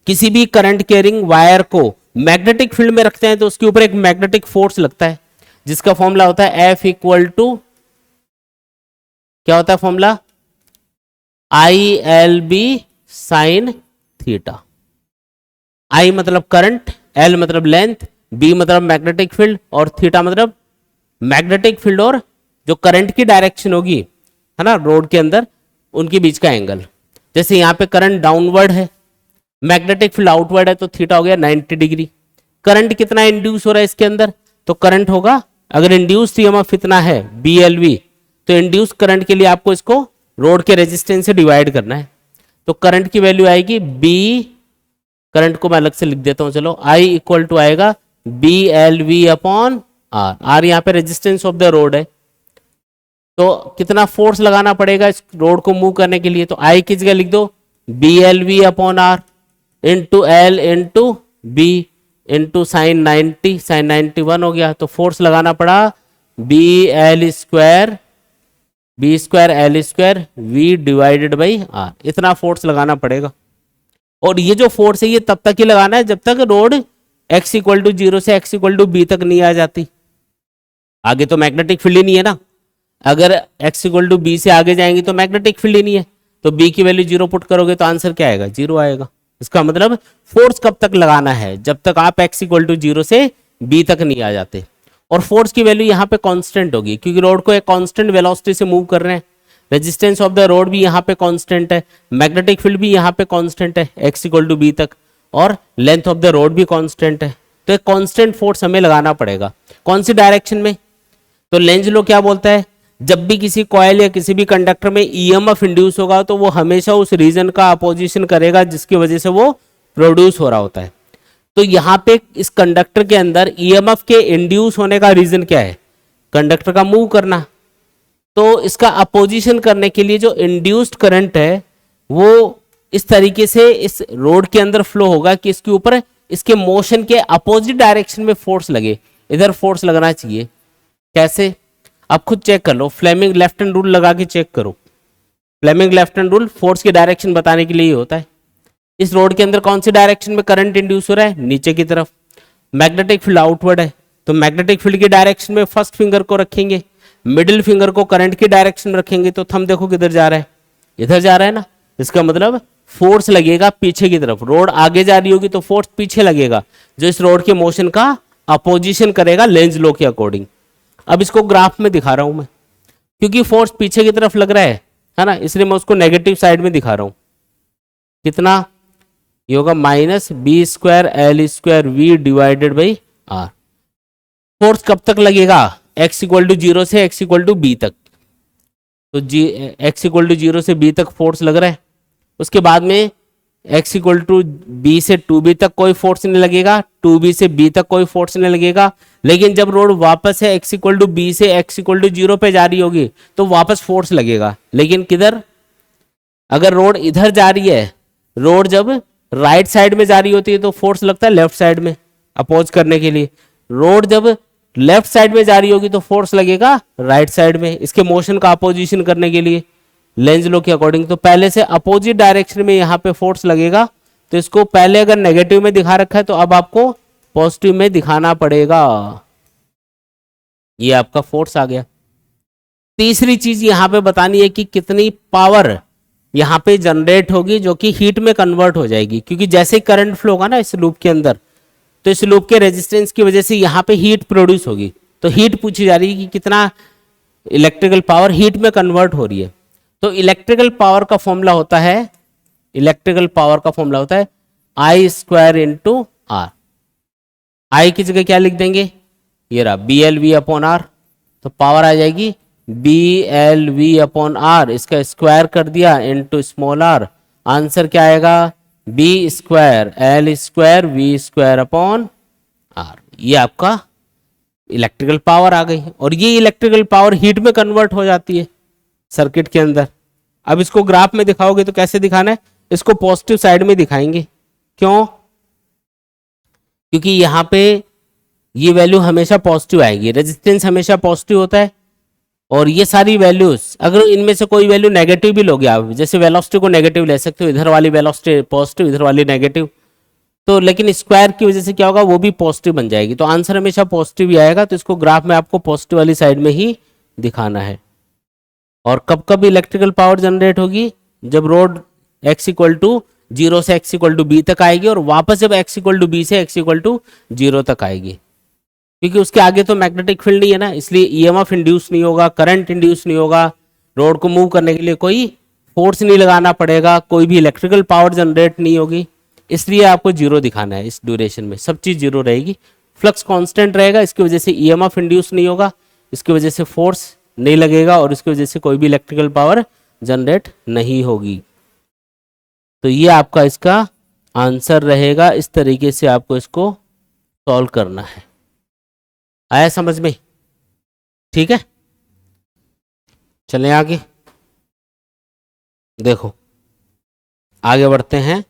किसी भी करंट कैरिंग वायर को मैग्नेटिक फील्ड में रखते हैं तो उसके ऊपर एक मैग्नेटिक फोर्स लगता है, जिसका फॉर्मूला होता है F इक्वल टू, क्या होता है formula? ILB sine theta. I मतलब करंट, L मतलब लेंथ, B मतलब मैग्नेटिक फील्ड, और थीटा मतलब मैग्नेटिक फील्ड और जो करंट की डायरेक्शन होगी, है ना, रोड के अंदर, उनके बीच का एंगल। जैसे यहाँ पे करंट डाउनवर्ड है, मैग्नेटिक फील्ड आउटवर्ड है, तो थीटा हो गया 90 डिग्री। करंट कितना इंड्यूस हो रहा है इसके अंदर? तो करंट होगा, अगर इंड्यूस्ड ईएमएफ इतना है BLV, तो इंड्यूस करंट के लिए आपको इसको रोड के रेजिस्टेंस से डिवाइड करना है। तो करंट की वैल्यू आएगी B, करंट को मैं अलग से लिख देता हूं, चलो, I इक्वल टू आएगा BLV अपॉन R। R यहाँ पे रेजिस्टेंस ऑफ द रोड है, तो कितना फोर्स लगाना पड़ेगा इस रोड को मूव करने के लिए, तो आई की जगह लिख दो BLV/R into L into B into sin 91 हो गया। तो फोर्स लगाना पड़ा B² L² V divided by R, इतना फोर्स लगाना पड़ेगा। और ये जो फोर्स है ये तब तक ही लगाना है जब तक रोड x इक्वल टू 0 से x इक्वल टू बी तक नहीं आ जाती। आगे तो मैग्नेटिक फील्ड ही नहीं है ना, अगर x इक्वल टू बी से आगे जाएंगे तो मैग्नेटिक फील्ड ही नहीं है, तो b की वैल्यू 0 पुट करोगे तो आंसर क्या आएगा, 0 आएगा। इसका मतलब फोर्स कब तक लगाना है, जब तक आप x इक्वल टू 0 से b तक नहीं आ जाते। और फोर्स की वैल्यू यहाँ पे कांस्टेंट होगी क्योंकि रोड को एक कांस्टेंट वेलोसिटी से मूव कर रहे हैं। रेजिस्टेंस ऑफ द रोड भी यहाँ पे कांस्टेंट है, मैग्नेटिक फील्ड भी यहाँ पे कांस्टेंट है x इक्वल टू बी तक, और लेंथ ऑफ द रोड भी कांस्टेंट है। तो एक कांस्टेंट फोर्स हमें लगाना पड़ेगा। कौन सी डायरेक्शन में, तो लेंज लॉ क्या बोलता है, जब भी किसी कॉइल या किसी भी कंडक्टर में ईएमएफ इंड्यूस होगा तो वो हमेशा उस रीजन का अपोजिशन करेगा जिसकी वजह से वो प्रोड्यूस हो रहा होता है। तो यहाँ पे इस कंडक्टर के अंदर ईएमएफ के इंड्यूस होने का रीजन क्या है, कंडक्टर का मूव करना। तो इसका अपोजिशन करने के लिए जो इंड्यूस्ड करंट है वो इस तरीके से इस रोड के अंदर फ्लो होगा कि इसके ऊपर इसके मोशन के अपोजिट डायरेक्शन में फोर्स लगे, इधर फोर्स लगना चाहिए। कैसे, आप खुद चेक कर लो, फ्लेमिंग लेफ्ट हैंड रूल लगा के चेक करो। Fleming left hand rule force की डायरेक्शन बताने के लिए ही होता है। इस रोड के अंदर कौन सी डायरेक्शन में करंट इंड्यूस हो रहा है, नीचे की तरफ। मैग्नेटिक फील्ड आउटवर्ड है, तो मैग्नेटिक फील्ड की डायरेक्शन में फर्स्ट फिंगर को रखेंगे, मिडिल फिंगर को करंट की डायरेक्शन में रखेंगे, तो थंब देखो किधर जा रहा है, इधर जा रहा है ना। इसका मतलब फोर्स लगेगा पीछे की तरफ, रोड आगे जा रही होगी तो फोर्स पीछे लगेगा जो इस रोड के मोशन का अपोजिशन करेगा लेंज लॉ के अकॉर्डिंग। अब इसको ग्राफ में दिखा रहा हूं मैं, क्योंकि फोर्स पीछे की तरफ लग रहा है ना, इसलिए मैं उसको नेगेटिव साइड में दिखा रहा हूं। कितना ये होगा -B² L² V divided by R। Force कब तक लगेगा, x इक्वल टू 0 से x इक्वल टू बी तक। तो x इक्वल टू 0 से b तक फोर्स लग रहा है, उसके बाद में x इक्वल टू बी से 2b तक कोई फोर्स नहीं लगेगा, 2b से b तक कोई फोर्स नहीं लगेगा। लेकिन जब रोड वापस है x इक्वल टू बी से x इक्वल टू 0 पे जा रही होगी तो वापस फोर्स लगेगा, लेकिन किधर, अगर रोड इधर जा रही है, रोड जब राइट साइड में जा रही होती है तो फोर्स लगता है लेफ्ट साइड में अपोज करने के लिए। रोड जब लेफ्ट साइड में जा रही होगी तो फोर्स लगेगा राइट साइड में, इसके मोशन का अपोजिशन करने के लिए लेंज लॉ के अकॉर्डिंग। तो पहले से अपोजिट डायरेक्शन में यहाँ पे फोर्स लगेगा, तो इसको पहले अगर नेगेटिव में दिखा रखा है तो अब आपको पॉजिटिव में दिखाना पड़ेगा। ये आपका फोर्स आ गया। तीसरी चीज यहाँ पे बतानी है कि कितनी पावर यहाँ पे जनरेट होगी जो कि हीट में कन्वर्ट हो जाएगी, क्योंकि जैसे करंट फ्लो होगा ना इस लूप के अंदर, तो इस लूप के रेजिस्टेंस की वजह से यहाँ पे हीट प्रोड्यूस होगी। तो हीट पूछी जा रही है कि कितना इलेक्ट्रिकल पावर हीट में कन्वर्ट हो रही है। तो इलेक्ट्रिकल पावर का फॉर्मूला होता है, इलेक्ट्रिकल पावर का फॉर्मूला होता है I² इंटू R। आई की जगह क्या लिख देंगे, ये रहा BLV/R, तो पावर आ जाएगी BLV/R, इसका स्क्वायर कर दिया इंटू स्मॉल r, आंसर क्या आएगा B² L² V²/R। ये आपका इलेक्ट्रिकल पावर आ गई, और ये इलेक्ट्रिकल पावर हीट में कन्वर्ट हो जाती है सर्किट के अंदर। अब इसको ग्राफ में दिखाओगे तो कैसे दिखाना है, इसको पॉजिटिव साइड में दिखाएंगे। क्यों, क्योंकि यहाँ पे ये वैल्यू हमेशा पॉजिटिव आएगी, रेजिस्टेंस हमेशा पॉजिटिव होता है। और ये सारी वैल्यूज अगर इनमें से कोई वैल्यू नेगेटिव भी लोगे आप, जैसे वेलोसिटी को नेगेटिव ले सकते हो, इधर वाली वेलोसिटी पॉजिटिव, इधर वाली नेगेटिव, तो लेकिन स्क्वायर की वजह से क्या होगा, वो भी पॉजिटिव बन जाएगी, तो आंसर हमेशा पॉजिटिव ही आएगा। तो इसको ग्राफ में आपको पॉजिटिव वाली साइड में ही दिखाना है। और कब कब इलेक्ट्रिकल पावर जनरेट होगी, जब रोड x इक्वल टू 0 से x इक्वल टू बी तक आएगी, और वापस जब x इक्वल टू बी से x इक्वल टू 0 तक आएगी, क्योंकि उसके आगे तो मैग्नेटिक फील्ड नहीं है ना, इसलिए ईएमएफ इंड्यूस नहीं होगा, करंट इंड्यूस नहीं होगा, रोड को मूव करने के लिए कोई फोर्स नहीं लगाना पड़ेगा, कोई भी इलेक्ट्रिकल पावर जनरेट नहीं होगी, इसलिए आपको 0 दिखाना है। इस ड्यूरेशन में सब चीज 0 रहेगी, फ्लक्स कांस्टेंट रहेगा, इसकी वजह से ईएमएफ इंड्यूस नहीं होगा, इसकी वजह से फोर्स नहीं लगेगा, और इसकी वजह से कोई भी इलेक्ट्रिकल पावर जनरेट नहीं होगी। तो ये आपका इसका आंसर रहेगा। इस तरीके से आपको इसको सॉल्व करना है। आया समझ में, ठीक है। चलें आगे, देखो आगे बढ़ते हैं।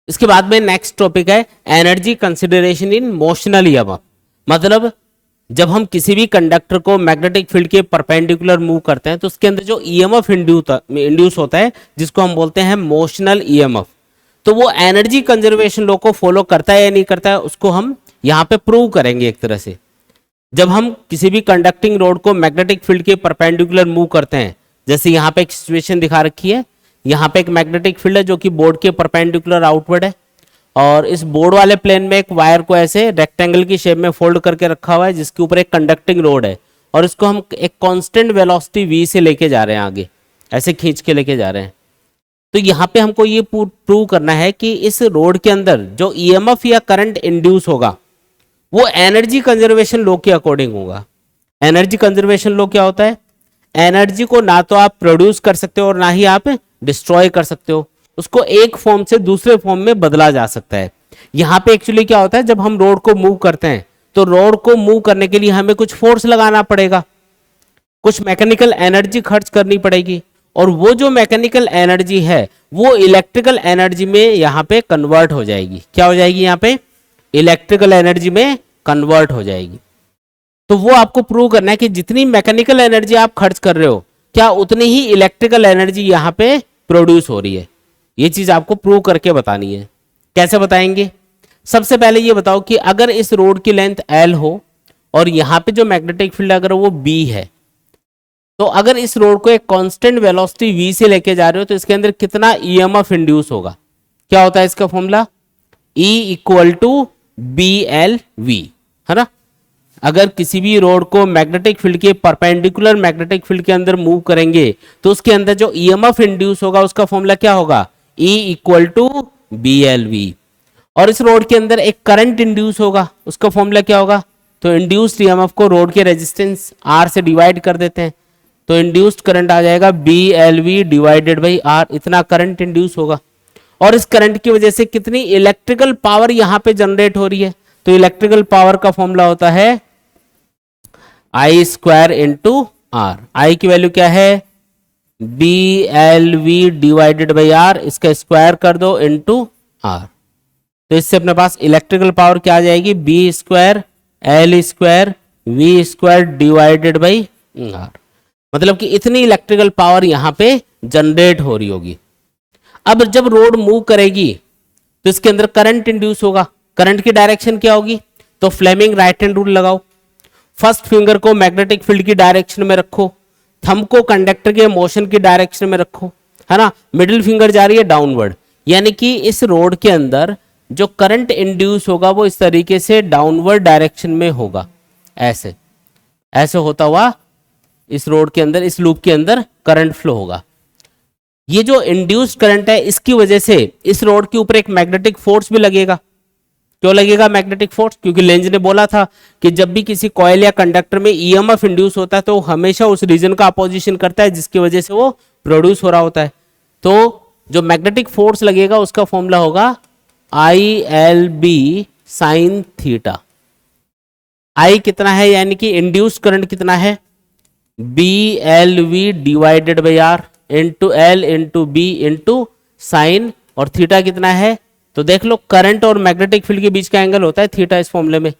इसके बाद में नेक्स्ट टॉपिक है energy consideration in motional EMF. मतलब जब हम किसी भी कंडक्टर को मैग्नेटिक फील्ड के परपेंडिकुलर मूव करते हैं तो उसके अंदर जो ईएमएफ इंड्यूस होता है जिसको हम बोलते हैं मोशनल ईएमएफ, तो वो एनर्जी कंजर्वेशन लॉ को फॉलो करता है या नहीं करता है उसको हम यहाँ पे प्रूव करेंगे एक तरह से। जब हम किसी भी कंडक्टिंग रोड को मैग्नेटिक फील्ड के परपेंडिकुलर मूव करते हैं, जैसे यहाँ पे एक सिचुएशन दिखा रखी है, यहाँ पे एक मैग्नेटिक फील्ड है जो कि बोर्ड के परपेंडिकुलर आउटवर्ड है, और इस बोर्ड वाले प्लेन में एक वायर को ऐसे रेक्टेंगल की शेप में फोल्ड करके रखा हुआ है जिसके ऊपर एक कंडक्टिंग रोड है, और इसको हम एक कांस्टेंट वेलोसिटी v से लेके जा रहे हैं आगे, ऐसे खींच के लेके जा रहे हैं। तो यहाँ पे हमको ये प्रूव करना है कि इस रोड के अंदर जो ईएमएफ या करंट इंड्यूस होगा वो एनर्जी कंजर्वेशन लॉ के अकॉर्डिंग होगा। एनर्जी कंजर्वेशन लॉ क्या होता है? एनर्जी को ना तो आप प्रोड्यूस कर सकते हो और ना ही आप डिस्ट्रॉय कर सकते हो, उसको एक फॉर्म से दूसरे फॉर्म में बदला जा सकता है। यहाँ पे एक्चुअली क्या होता है, जब हम रोड को मूव करते हैं तो रोड को मूव करने के लिए हमें कुछ फोर्स लगाना पड़ेगा, कुछ मैकेनिकल एनर्जी खर्च करनी पड़ेगी, और वो जो मैकेनिकल एनर्जी है वो इलेक्ट्रिकल एनर्जी में यहाँ पे कन्वर्ट हो जाएगी। क्या हो जाएगी? यहाँ पे इलेक्ट्रिकल एनर्जी में कन्वर्ट हो जाएगी। तो वो आपको प्रूव करना है कि जितनी मैकेनिकल एनर्जी आप खर्च कर रहे हो क्या उतनी ही इलेक्ट्रिकल एनर्जी यहाँ पे प्रोड्यूस हो रही है। ये चीज आपको प्रूव करके बतानी है। कैसे बताएंगे? सबसे पहले ये बताओ कि अगर इस रोड की लेंथ L हो और यहाँ पे जो मैग्नेटिक फील्ड अगर वो B है, तो अगर इस रोड को एक कांस्टेंट वेलोसिटी v से लेके जा रहे हो तो इसके अंदर कितना ईएमएफ इंड्यूस होगा? क्या होता है इसका formula? E equal to BLV, है ना। अगर किसी भी रोड को मैग्नेटिक फील्ड के परपेंडिकुलर मैग्नेटिक फील्ड के अंदर मूव करेंगे तो उसके अंदर जो ईएमएफ इंड्यूस होगा उसका फॉर्मूला क्या होगा? E equal to BLV। और इस रोड के अंदर एक करंट इंड्यूस होगा, उसका फॉर्मूला क्या होगा? तो इंड्यूस्ड ईएमएफ को रोड के रेजिस्टेंस R से डिवाइड कर देते हैं, तो इंड्यूस्ड करंट आ जाएगा BLV डिवाइडेड बाई R। इतना करंट इंड्यूस होगा, और इस करंट की वजह से कितनी इलेक्ट्रिकल पावर यहाँ पे जनरेट हो रही है? तो इलेक्ट्रिकल पावर का फॉर्मूला होता है I square into R। I की वैल्यू क्या है? BLV डिवाइडेड बाई R, इसका स्क्वायर कर दो इंटू R। तो इससे अपने पास इलेक्ट्रिकल पावर क्या आ जाएगी? B square L square V square divided by R। मतलब कि इतनी इलेक्ट्रिकल पावर यहाँ पे जनरेट हो रही होगी। अब जब रोड मूव करेगी तो इसके अंदर करंट इंड्यूस होगा। करंट की डायरेक्शन क्या होगी? तो फ्लेमिंग राइट हैंड रूल लगाओ। फर्स्ट फिंगर को मैग्नेटिक फील्ड की डायरेक्शन में रखो, थंब को कंडक्टर के मोशन की डायरेक्शन में रखो, है ना। मिडिल फिंगर जा रही है डाउनवर्ड, यानी कि इस रोड के अंदर जो करंट इंड्यूस होगा वो इस तरीके से डाउनवर्ड डायरेक्शन में होगा। ऐसे ऐसे होता हुआ इस रोड के अंदर, इस लूप के अंदर करंट फ्लो होगा। ये जो इंड्यूस्ड करंट है इसकी वजह से इस रोड के ऊपर एक मैग्नेटिक फोर्स भी लगेगा। क्यों लगेगा मैग्नेटिक फोर्स? क्योंकि लेंज ने बोला था कि जब भी किसी कॉइल या कंडक्टर में ईएमएफ इंड्यूस होता है तो वो हमेशा उस रीजन का अपोजिशन करता है जिसकी वजह से वो प्रोड्यूस हो रहा होता है। तो जो मैग्नेटिक फोर्स लगेगा उसका फॉर्मूला होगा ILB साइन थीटा। I कितना है, यानी कि इंड्यूस्ड करंट कितना है? BLV divided by R into L into B into sine, और थीटा कितना है? तो देख लो, करंट और मैग्नेटिक फील्ड के बीच का एंगल होता है थीटा इस फॉर्मूले में।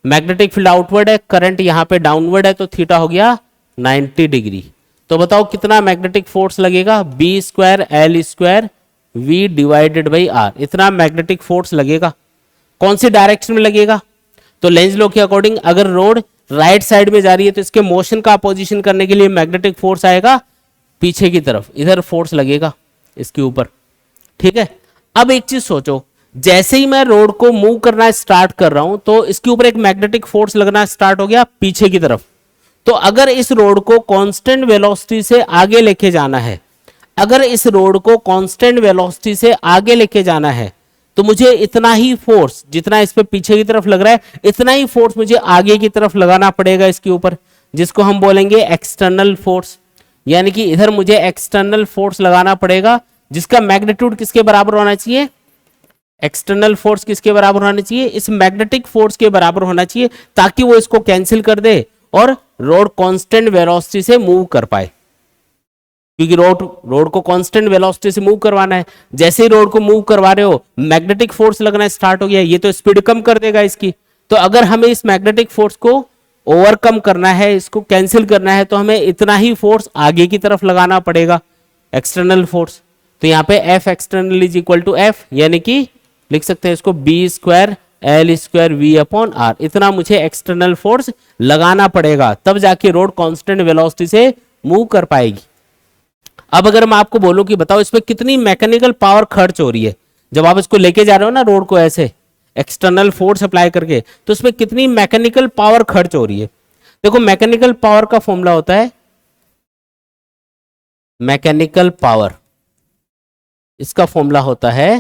मैग्नेटिक फील्ड आउटवर्ड है, करंट यहाँ पे डाउनवर्ड है, तो थीटा हो गया 90 डिग्री। तो बताओ कितना मैग्नेटिक फोर्स लगेगा? B square L square V divided by R। इतना मैग्नेटिक फोर्स लगेगा। कौन सी डायरेक्शन में लगेगा? तो लेंज लॉ के अकॉर्डिंग अगर रोड राइट साइड में जा रही है तो इसके मोशन का अपोजिशन करने के लिए मैग्नेटिक फोर्स आएगा पीछे की तरफ, इधर फोर्स लगेगा इसके ऊपर। ठीक है। अब एक चीज सोचो, जैसे ही मैं रोड को मूव करना स्टार्ट कर रहा हूं तो इसके ऊपर एक मैग्नेटिक फोर्स लगना स्टार्ट हो गया पीछे की तरफ। तो अगर इस रोड को कांस्टेंट वेलोसिटी से आगे लेके जाना है, अगर इस रोड को कांस्टेंट वेलोसिटी से आगे लेके जाना है तो मुझे इतना ही फोर्स, जितना इस पे पीछे की तरफ लग रहा है इतना ही फोर्स मुझे आगे की तरफ लगाना पड़ेगा इसके ऊपर, जिसको हम बोलेंगे एक्सटर्नल फोर्स। यानी कि इधर मुझे एक्सटर्नल फोर्स लगाना पड़ेगा जिसका मैग्नीट्यूड किसके बराबर होना चाहिए? एक्सटर्नल फोर्स किसके बराबर होना चाहिए? इस मैग्नेटिक फोर्स के बराबर होना चाहिए, ताकि वो इसको कैंसिल कर दे और रोड कांस्टेंट वेलोसिटी से मूव कर पाए, क्योंकि रोड को कांस्टेंट वेलोसिटी से मूव करवाना है। जैसे ही रोड को मूव करवा रहे हो मैग्नेटिक फोर्स लगना स्टार्ट हो गया, ये तो स्पीड कम कर देगा इसकी। तो अगर हमें इस मैग्नेटिक फोर्स को ओवरकम करना है, इसको कैंसिल करना है, तो हमें इतना ही फोर्स आगे की तरफ लगाना पड़ेगा, एक्सटर्नल फोर्स। तो यहाँ पे F external is equal to F, यानी कि लिख सकते हैं इसको B square L square V upon R. इतना मुझे एक्सटर्नल फोर्स लगाना पड़ेगा, तब जाके रोड कांस्टेंट वेलोसिटी से मूव कर पाएगी। अब अगर मैं आपको बोलूं कि बताओ इसमें कितनी मैकेनिकल पावर खर्च हो रही है, जब आप इसको लेके जा रहे हो ना रोड को ऐसे एक्सटर्नल फोर्स अप्लाई करके, तो उसमें कितनी मैकेनिकल पावर खर्च हो रही है। देखो मैकेनिकल पावर का फॉर्मूला होता है, मैकेनिकल पावर, इसका फॉर्मूला होता है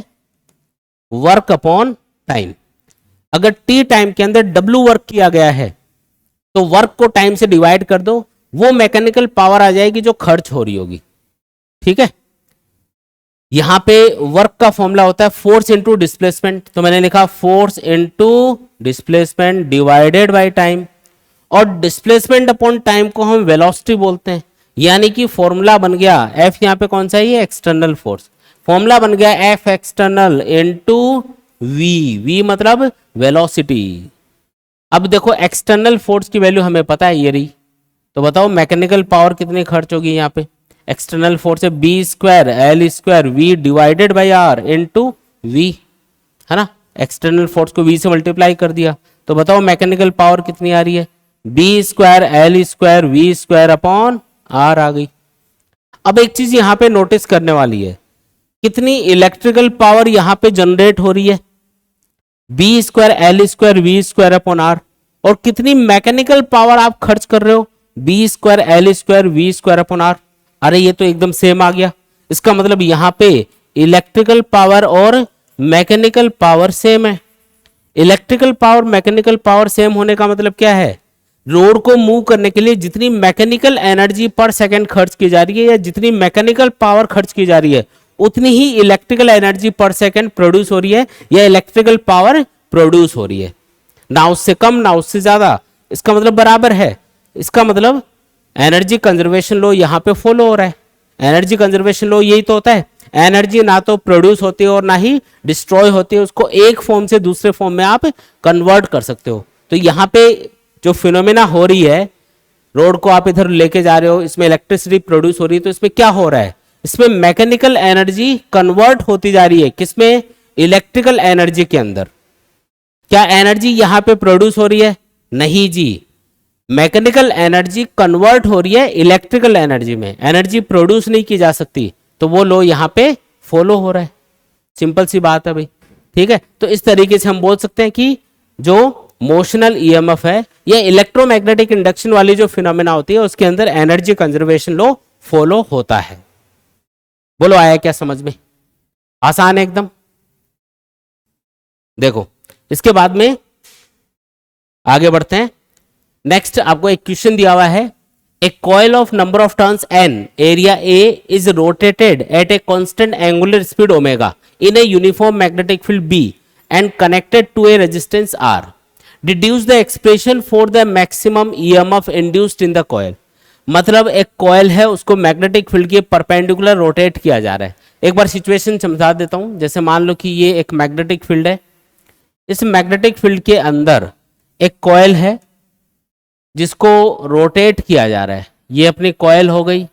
वर्क अपॉन टाइम। अगर टी टाइम के अंदर डब्ल्यू वर्क किया गया है तो वर्क को टाइम से डिवाइड कर दो, वो मैकेनिकल पावर आ जाएगी जो खर्च हो रही होगी। ठीक है, यहां पे वर्क का फॉर्मूला होता है फोर्स इंटू डिस्प्लेसमेंट, तो मैंने लिखा force into displacement divided by time, और डिस्प्लेसमेंट अपॉन टाइम को हम वेलोसिटी बोलते हैं। यानी कि फॉर्मूला बन गया एफ, यहां पे कौन सा है ये एक्सटर्नल फोर्स, फॉर्मूला बन गया F external into V, V मतलब वेलोसिटी। अब देखो एक्सटर्नल फोर्स की वैल्यू हमें पता है ये रही, तो बताओ मैकेनिकल पावर कितनी खर्च होगी यहाँ पे। एक्सटर्नल फोर्स है B square L square V divided by R into V, है ना। एक्सटर्नल फोर्स को वी से मल्टीप्लाई कर दिया, तो बताओ मैकेनिकल पावर कितनी आ रही है, B square L square V square upon R आ गई। अब एक चीज यहां पे नोटिस करने वाली है, कितनी इलेक्ट्रिकल पावर यहां पे जनरेट हो रही है, B square L square V square upon R, और कितनी मैकेनिकल पावर आप खर्च कर रहे हो, B square L square V square upon R. अरे ये तो एकदम सेम आ गया, इसका मतलब यहां पे इलेक्ट्रिकल पावर और मैकेनिकल पावर सेम है। Electrical power mechanical power same होने का मतलब क्या है, रोड को मूव करने के लिए जितनी मैकेनिकल एनर्जी पर सेकंड खर्च की जा रही है, या जितनी मैकेनिकल पावर खर्च की जा रही है, उतनी ही इलेक्ट्रिकल एनर्जी पर सेकंड प्रोड्यूस हो रही है, या इलेक्ट्रिकल पावर प्रोड्यूस हो रही है। ना उससे कम ना उससे ज्यादा, इसका मतलब बराबर है। इसका मतलब एनर्जी कंजर्वेशन लॉ यहां पे फॉलो हो रहा है। एनर्जी कंजर्वेशन लॉ यही तो होता है, एनर्जी ना तो प्रोड्यूस होती है और ना ही डिस्ट्रॉय होती है, उसको एक फॉर्म से दूसरे फॉर्म में आप कन्वर्ट कर सकते हो। तो यहां पे जो फिनोमेना हो रही है, रोड को आप इधर लेके जा रहे हो, इसमें इलेक्ट्रिसिटी प्रोड्यूस हो रही है, तो इसमें क्या हो रहा है, इसमें मैकेनिकल एनर्जी कन्वर्ट होती जा रही है, किसमें, इलेक्ट्रिकल एनर्जी के अंदर। क्या एनर्जी यहां पे प्रोड्यूस हो रही है, नहीं जी, मैकेनिकल एनर्जी कन्वर्ट हो रही है इलेक्ट्रिकल एनर्जी में, एनर्जी प्रोड्यूस नहीं की जा सकती, तो वो लो यहां पे फॉलो हो रहा है। सिंपल सी बात है भाई, ठीक है। तो इस तरीके से हम बोल सकते हैं कि जो मोशनल ईएमएफ है या इलेक्ट्रोमैग्नेटिक इंडक्शन वाली जो फिनोमेना होती है, उसके अंदर एनर्जी कंजर्वेशन लॉ फॉलो होता है। बोलो आया क्या समझ में, आसान है एकदम। देखो इसके बाद में आगे बढ़ते हैं। नेक्स्ट आपको एक क्वेश्चन दिया हुआ है, a coil of number of turns n, area a is rotated at a constant angular speed omega in a uniform magnetic field b and connected to a resistance r. Deduce the expression for the maximum EMF induced in the coil. मतलब एक coil है, उसको magnetic field के perpendicular rotate किया जा रहा है। एक बार सिचुएशन समझा देता हूं, जैसे मान लो कि ये एक मैग्नेटिक फील्ड है, इस मैग्नेटिक फील्ड के अंदर एक कॉइल है जिसको रोटेट किया जा रहा है। ये अपनी कॉइल हो गई,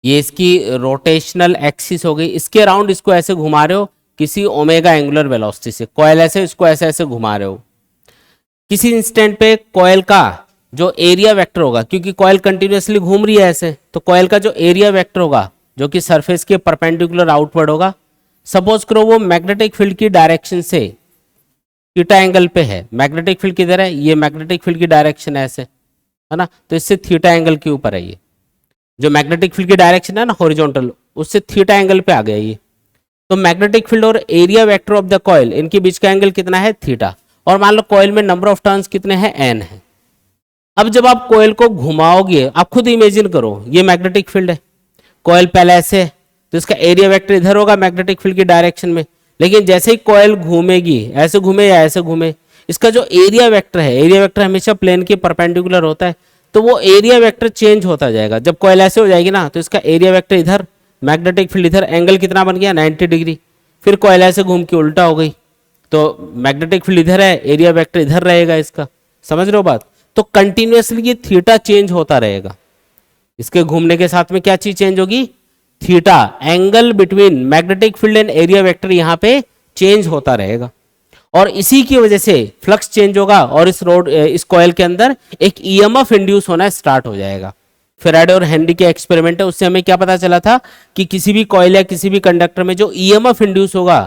ये इसकी रोटेशनल एक्सिस हो गई, इसके अराउंड इसको ऐसे घुमा रहे हो किसी ओमेगा एंगुलर वेलोसिटी से, कॉइल ऐसे इसको ऐसे ऐसे घुमा रहे हो। किसी इंस्टेंट पे कॉइल का जो एरिया वेक्टर होगा, क्योंकि कॉइल कंटिन्यूअसली घूम रही है ऐसे, तो कॉइल का जो एरिया वेक्टर होगा जो कि सरफेस के परपेंडिकुलर आउटवर्ड होगा, सपोज करो वो मैग्नेटिक फील्ड की डायरेक्शन से थीटा एंगल पे है। मैग्नेटिक फील्ड किधर है, ये मैग्नेटिक फील्ड की डायरेक्शन है ऐसे, है ना, तो इससे थीटा एंगल के ऊपर है। ये जो मैग्नेटिक फील्ड की डायरेक्शन है ना हॉरिजॉन्टल, उससे थीटा एंगल पे आ गया ये। तो मैग्नेटिक फील्ड और area vector of the coil, इनके बीच का एंगल कितना है, थीटा। और मान लो कॉइल में नंबर ऑफ टर्न्स कितने हैं, n है। अब जब आप कॉइल को घुमाओगे, आप खुद इमेजिन करो, ये मैग्नेटिक फील्ड है, कॉइल पहले ऐसे, तो इसका एरिया वेक्टर इधर होगा मैग्नेटिक फील्ड की डायरेक्शन में, लेकिन जैसे ही कॉइल घूमेगी, ऐसे घूमे या ऐसे घूमे, इसका जो एरिया वेक्टर है, एरिया वेक्टर हमेशा प्लेन के परपेंडिकुलर होता है, तो वो एरिया वेक्टर चेंज होता जाएगा। जब कॉइल ऐसे हो जाएगी ना, तो इसका एरिया वेक्टर इधर, मैग्नेटिक फील्ड इधर, एंगल कितना बन गया 90 डिग्री। फिर कॉइल ऐसे घूम के उल्टा हो गई, तो मैग्नेटिक फील्ड इधर है, एरिया वेक्टर इधर रहेगा इसका। समझ रहे हो बात? तो कंटिन्यूअसली ये थीटा चेंज होता रहेगा। इसके घूमने के साथ में क्या चीज चेंज होगी? Theta, angle between magnetic field and area vector यहाँ पे चेंज होता रहेगा, और इसी की वजह से फ्लक्स चेंज होगा और इस कॉइल के अंदर एक ईएमएफ इंड्यूस होना स्टार्ट हो जाएगा। फेराडे और हेनरी के एक्सपेरिमेंट है, उससे हमें क्या पता चला था कि किसी भी कॉइल या किसी भी कंडक्टर में जो ईएमएफ इंड्यूस होगा,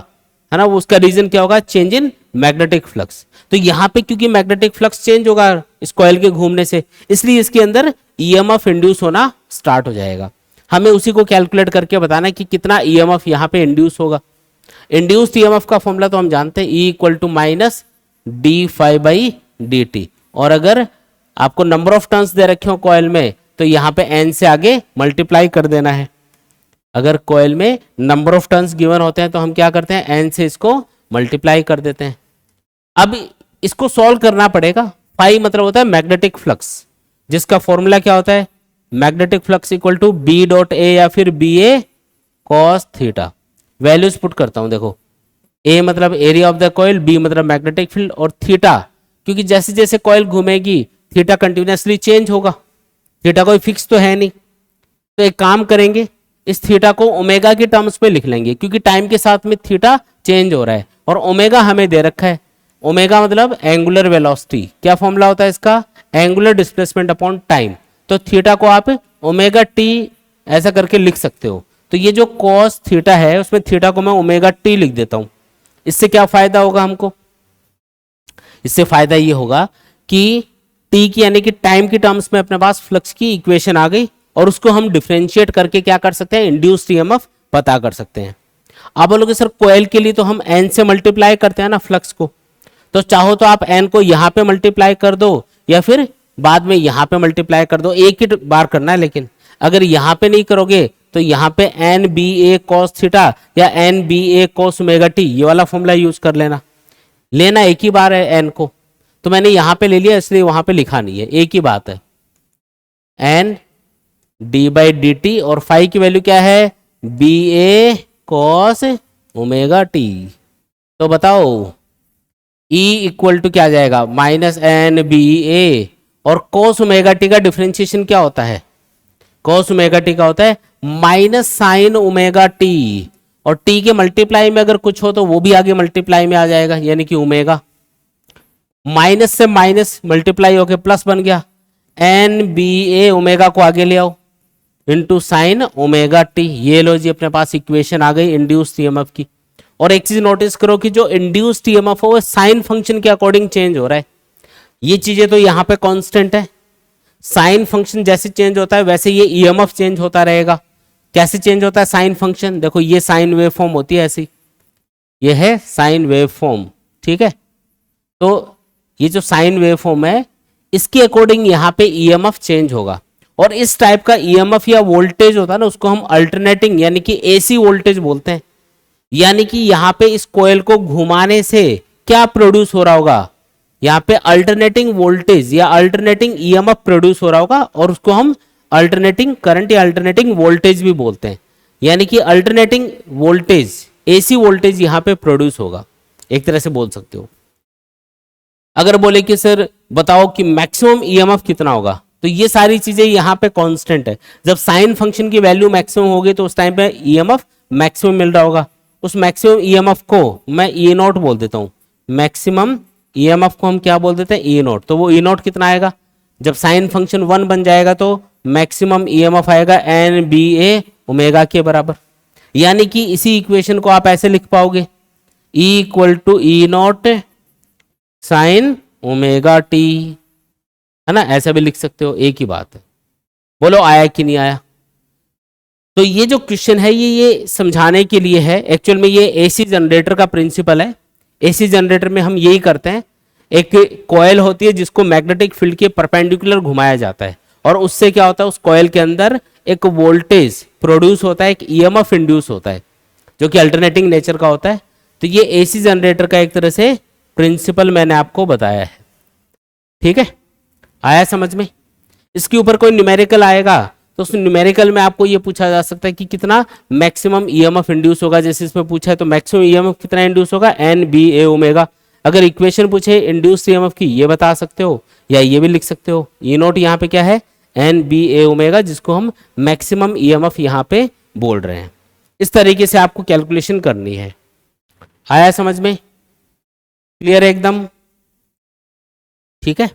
है ना, वो उसका रीजन क्या होगा? Change in magnetic flux. तो यहाँ पे क्योंकि मैग्नेटिक फ्लक्स चेंज होगा इस कॉइल के घूमने से, इसलिए इसके अंदर ईएमएफ इंड्यूस होना स्टार्ट हो जाएगा। हमें उसी को कैलकुलेट करके बताना है कि कितना ईएमएफ यहाँ पे इंड्यूस होगा। इंड्यूस्ड ईएमएफ का फॉर्मूला तो हम जानते हैं, E equal to minus D phi by D T. और अगर आपको नंबर ऑफ टर्न्स दे रखे हो कॉइल में, तो यहाँ पे n से आगे मल्टीप्लाई कर देना है। अगर कॉइल में नंबर ऑफ टर्न्स गिवन होते हैं तो हम क्या करते हैं? n से इसको मल्टीप्लाई कर देते हैं। अब इसको सॉल्व करना पड़ेगा। फाई मतलब होता है मैग्नेटिक फ्लक्स, जिसका फॉर्मूला क्या होता है? Magnetic flux equal to B dot A या फिर B A cos theta. Values put करता हूं, देखो ए मतलब area of the coil, B मतलब मैग्नेटिक फील्ड, और थीटा क्योंकि जैसे जैसे कॉइल घूमेगी थीटा कंटिन्यूअसली चेंज होगा, थीटा कोई फिक्स तो है नहीं। तो एक काम करेंगे, इस थीटा को ओमेगा के टर्म्स में लिख लेंगे, क्योंकि टाइम के साथ में थीटा चेंज हो रहा है और ओमेगा हमें दे रखा है। ओमेगा मतलब एंगुलर वेलोसिटी। क्या फॉर्मूला होता है इसका? Angular displacement upon time. तो थीटा को आप ओमेगा टी ऐसा करके लिख सकते हो। तो ये जो कॉस थीटा है उसमें थीटा को मैं ओमेगा टी लिख देता हूं। इससे क्या फायदा होगा हमको? इससे फायदा ये होगा कि टी की यानी कि टाइम की टर्म्स में अपने पास फ्लक्स की इक्वेशन आ गई, और उसको हम डिफरेंशिएट करके क्या कर सकते हैं? इंड्यूस्ड ईएमएफ पता कर सकते हैं। आप बोलोगे सर कॉइल के लिए तो हम एन से मल्टीप्लाई करते हैं ना फ्लक्स को, तो चाहो तो आप एन को यहां पे मल्टीप्लाई कर दो या फिर बाद में यहां पे मल्टीप्लाई कर दो, एक ही बार करना है। लेकिन अगर यहां पे नहीं करोगे तो यहां पे N B A cos theta या N B A cos omega T, ये वाला फॉर्मूला यूज कर लेना एक ही बार है एन को। तो मैंने यहां पे ले लिया इसलिए वहां पे लिखा नहीं है, एक ही बात है N D by D T, और फाई की वैल्यू क्या है? B A cos omega T. तो बताओ E इक्वल टू क्या आ जाएगा? माइनस एन बी ए, और कॉस ओमेगा टी का डिफरेंशिएशन क्या होता है? कॉस ओमेगा टी का होता है माइनस साइन ओमेगा टी, और टी के मल्टीप्लाई में अगर कुछ हो तो वो भी आगे मल्टीप्लाई में आ जाएगा, यानी कि ओमेगा। माइनस से माइनस मल्टीप्लाई होके प्लस बन गया, एन बी ए ओमेगा को आगे ले आओ इंटू साइन ओमेगा टी। ये लो जी, अपने पास इक्वेशन आ गई इंड्यूस्ड ईएमएफ की। और एक चीज नोटिस करो कि जो इंड्यूस्ड ईएमएफ हो वो साइन फंक्शन के अकॉर्डिंग चेंज हो रहा है। ये चीजें तो यहां पे कांस्टेंट है, साइन फंक्शन जैसे चेंज होता है वैसे ये ईएमएफ चेंज होता रहेगा। कैसे चेंज होता है साइन फंक्शन? देखो ये साइन वेव फॉर्म होती है ऐसी, ये है साइन वेव फॉर्म, ठीक है। तो ये जो साइन वेव फॉर्म है इसके अकॉर्डिंग यहाँ पे ईएमएफ चेंज होगा, और इस टाइप का ईएमएफ या वोल्टेज होता है ना उसको हम अल्टरनेटिंग यानी कि एसी वोल्टेज बोलते हैं। यानी कि यहाँ पे इस कोयल को घुमाने से क्या प्रोड्यूस हो रहा होगा? यहाँ पे अल्टरनेटिंग वोल्टेज या अल्टरनेटिंग ईएमएफ प्रोड्यूस हो रहा होगा, और उसको हम अल्टरनेटिंग करंट या अल्टरनेटिंग वोल्टेज भी बोलते हैं। यानी कि अल्टरनेटिंग वोल्टेज, एसी वोल्टेज यहाँ पे प्रोड्यूस होगा, एक तरह से बोल सकते हो। अगर बोले कि सर बताओ कि मैक्सिमम ईएमएफ कितना होगा, तो ये सारी चीजें यहाँ पे कांस्टेंट है। जब साइन फंक्शन की वैल्यू मैक्सिमम होगी तो उस टाइम पे ईएमएफ मैक्सिमम मिल रहा होगा। उस मैक्सिमम ईएमएफ को मैं ई नॉट बोल देता हूँ। मैक्सिमम ईएमएफ को हम क्या बोल देते हैं? ई नॉट। तो वो ई नॉट कितना आएगा? जब साइन फंक्शन 1 बन जाएगा तो मैक्सिमम ईएमएफ आएगा एन बी ए ओमेगा के बराबर। यानी कि इसी इक्वेशन को आप ऐसे लिख पाओगे, E equal to E naught sine omega T, है ना, ऐसा भी लिख सकते हो, एक ही बात है। बोलो आया कि नहीं आया? तो ये जो क्वेश्चन है ये समझाने के लिए है। एक्चुअल में ये एसी जनरेटर का प्रिंसिपल है। एसी जनरेटर में हम यही करते हैं, एक कॉइल होती है जिसको मैग्नेटिक फील्ड के परपेंडिकुलर घुमाया जाता है, और उससे क्या होता है उस कॉइल के अंदर एक वोल्टेज प्रोड्यूस होता है, एक ईएमएफ इंड्यूस होता है जो कि अल्टरनेटिंग नेचर का होता है। तो ये एसी जनरेटर का एक तरह से प्रिंसिपल मैंने आपको बताया है। ठीक है, आया समझ में? इसके ऊपर कोई न्यूमेरिकल आएगा तो उस न्यूमेरिकल में आपको ये पूछा जा सकता है कि कितना मैक्सिमम ईएमएफ इंड्यूस होगा। जैसे इसमें पूछा है तो मैक्सिमम ईएमएफ कितना इंड्यूस होगा, एन बी ए ओमेगा। अगर इक्वेशन पूछे इंड्यूस ईएमएफ की, ये बता सकते हो या ये भी लिख सकते हो। ई नोट यहाँ पे क्या है, एन बी ए ओमेगा, जिसको हम मैक्सिमम ईएमएफ यहाँ पे बोल रहे हैं। इस तरीके से आपको कैलकुलेशन करनी है। आया समझ में? क्लियर है एकदम? ठीक है।